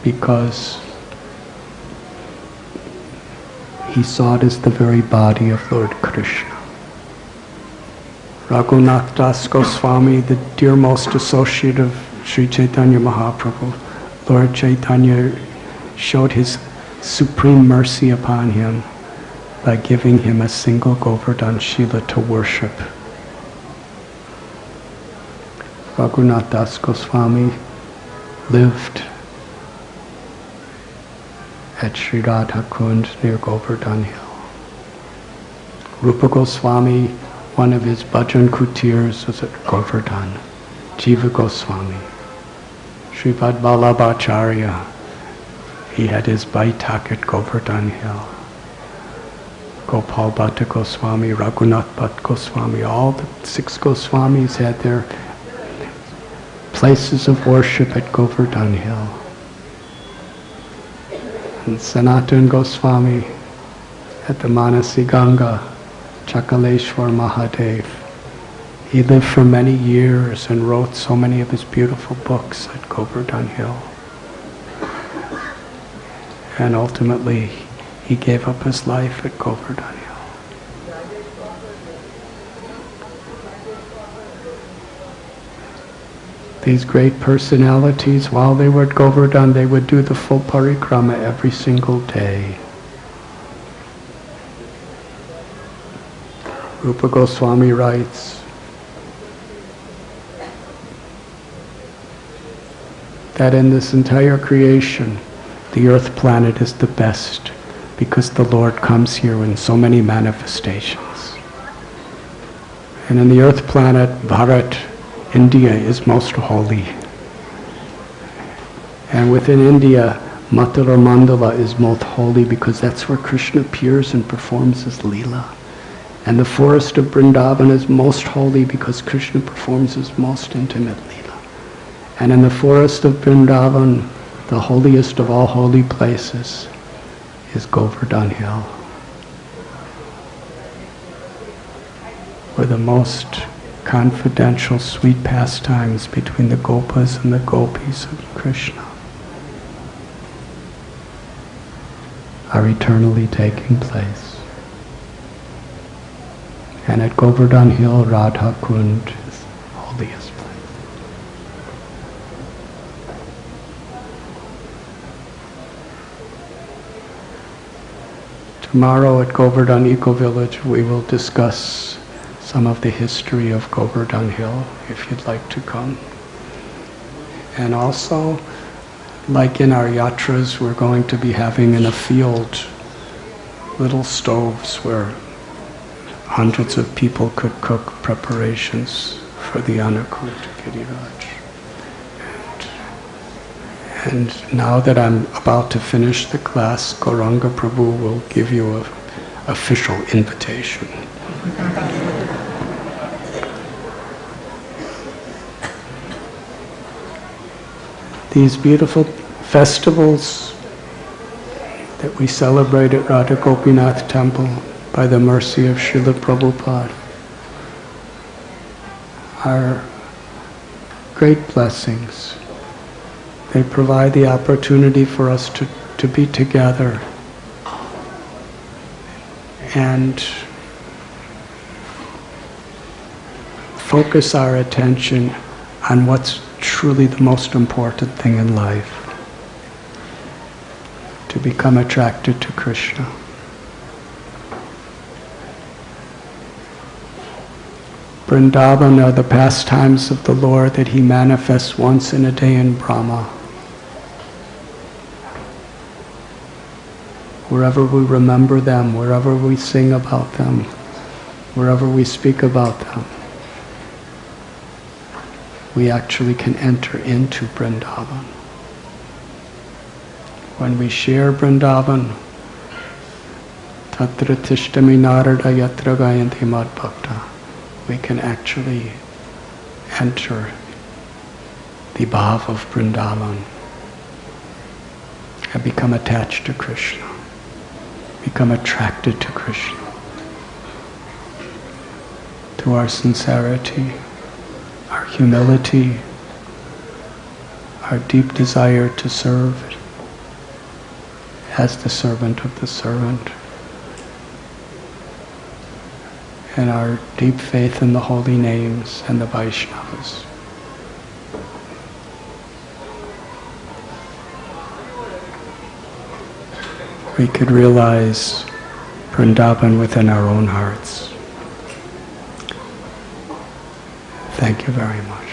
because he saw it as the very body of Lord Krishna. Raghunath Das Goswami, the dearmost associate of Sri Chaitanya Mahaprabhu, Lord Chaitanya showed his supreme mercy upon him by giving him a single Govardhan Shila to worship. Raghunath Das Goswami lived at Sri Radha Kund near Govardhan Hill. Rupa Goswami, one of his bhajan kutirs was at Govardhan. Jiva Goswami. Sripad Vallabhacharya, he had his baitak at Govardhan Hill. Gopal Bhatta Goswami, Raghunath Bhatt Goswami, all the 6 Goswamis had their places of worship at Govardhan Hill. And Sanatana Goswami at the Manasi Ganga, Chakaleshwar Mahadev. He lived for many years and wrote so many of his beautiful books at Govardhan Hill. And ultimately, he gave up his life at Govardhan Hill. These great personalities, while they were at Govardhan, they would do the full parikrama every single day. Rupa Goswami writes that in this entire creation, the earth planet is the best because the Lord comes here in so many manifestations. And in the earth planet, Bharat, India is most holy. And within India, Mathura Mandala is most holy because that's where Krishna appears and performs his Leela. And the forest of Vrindavan is most holy because Krishna performs his most intimate Leela. And in the forest of Vrindavan, the holiest of all holy places is Govardhan Hill, where the most confidential sweet pastimes between the gopas and the gopis of Krishna are eternally taking place. And at Govardhan Hill, Radha Kund is the holiest place. Tomorrow at Govardhan Eco Village, we will discuss some of the history of Govardhan Hill, if you'd like to come. And also, like in our yatras, we're going to be having in a field little stoves where hundreds of people could cook preparations for the Anakut Giriraj. And now that I'm about to finish the class, Gauranga Prabhu will give you an official invitation. These beautiful festivals that we celebrate at Radha Gopinath Temple by the mercy of Srila Prabhupada are great blessings. They provide the opportunity for us to be together and focus our attention on what's truly the most important thing in life, to become attracted to Krishna. Vrindavan are the pastimes of the Lord that he manifests once in a day in Brahma. Wherever we remember them, wherever we sing about them, wherever we speak about them, we actually can enter into Vrindavan. When we share Vrindavan, Tatra Tishtami Narada Yatra Gayanti Mad Bhakta, we can actually enter the bhav of Vrindavan and become attached to Krishna, become attracted to Krishna. through our sincerity, our humility, our deep desire to serve as the servant of the servant, and our deep faith in the holy names and the Vaishnavas. We could realize Vrindavan within our own hearts. Thank you very much.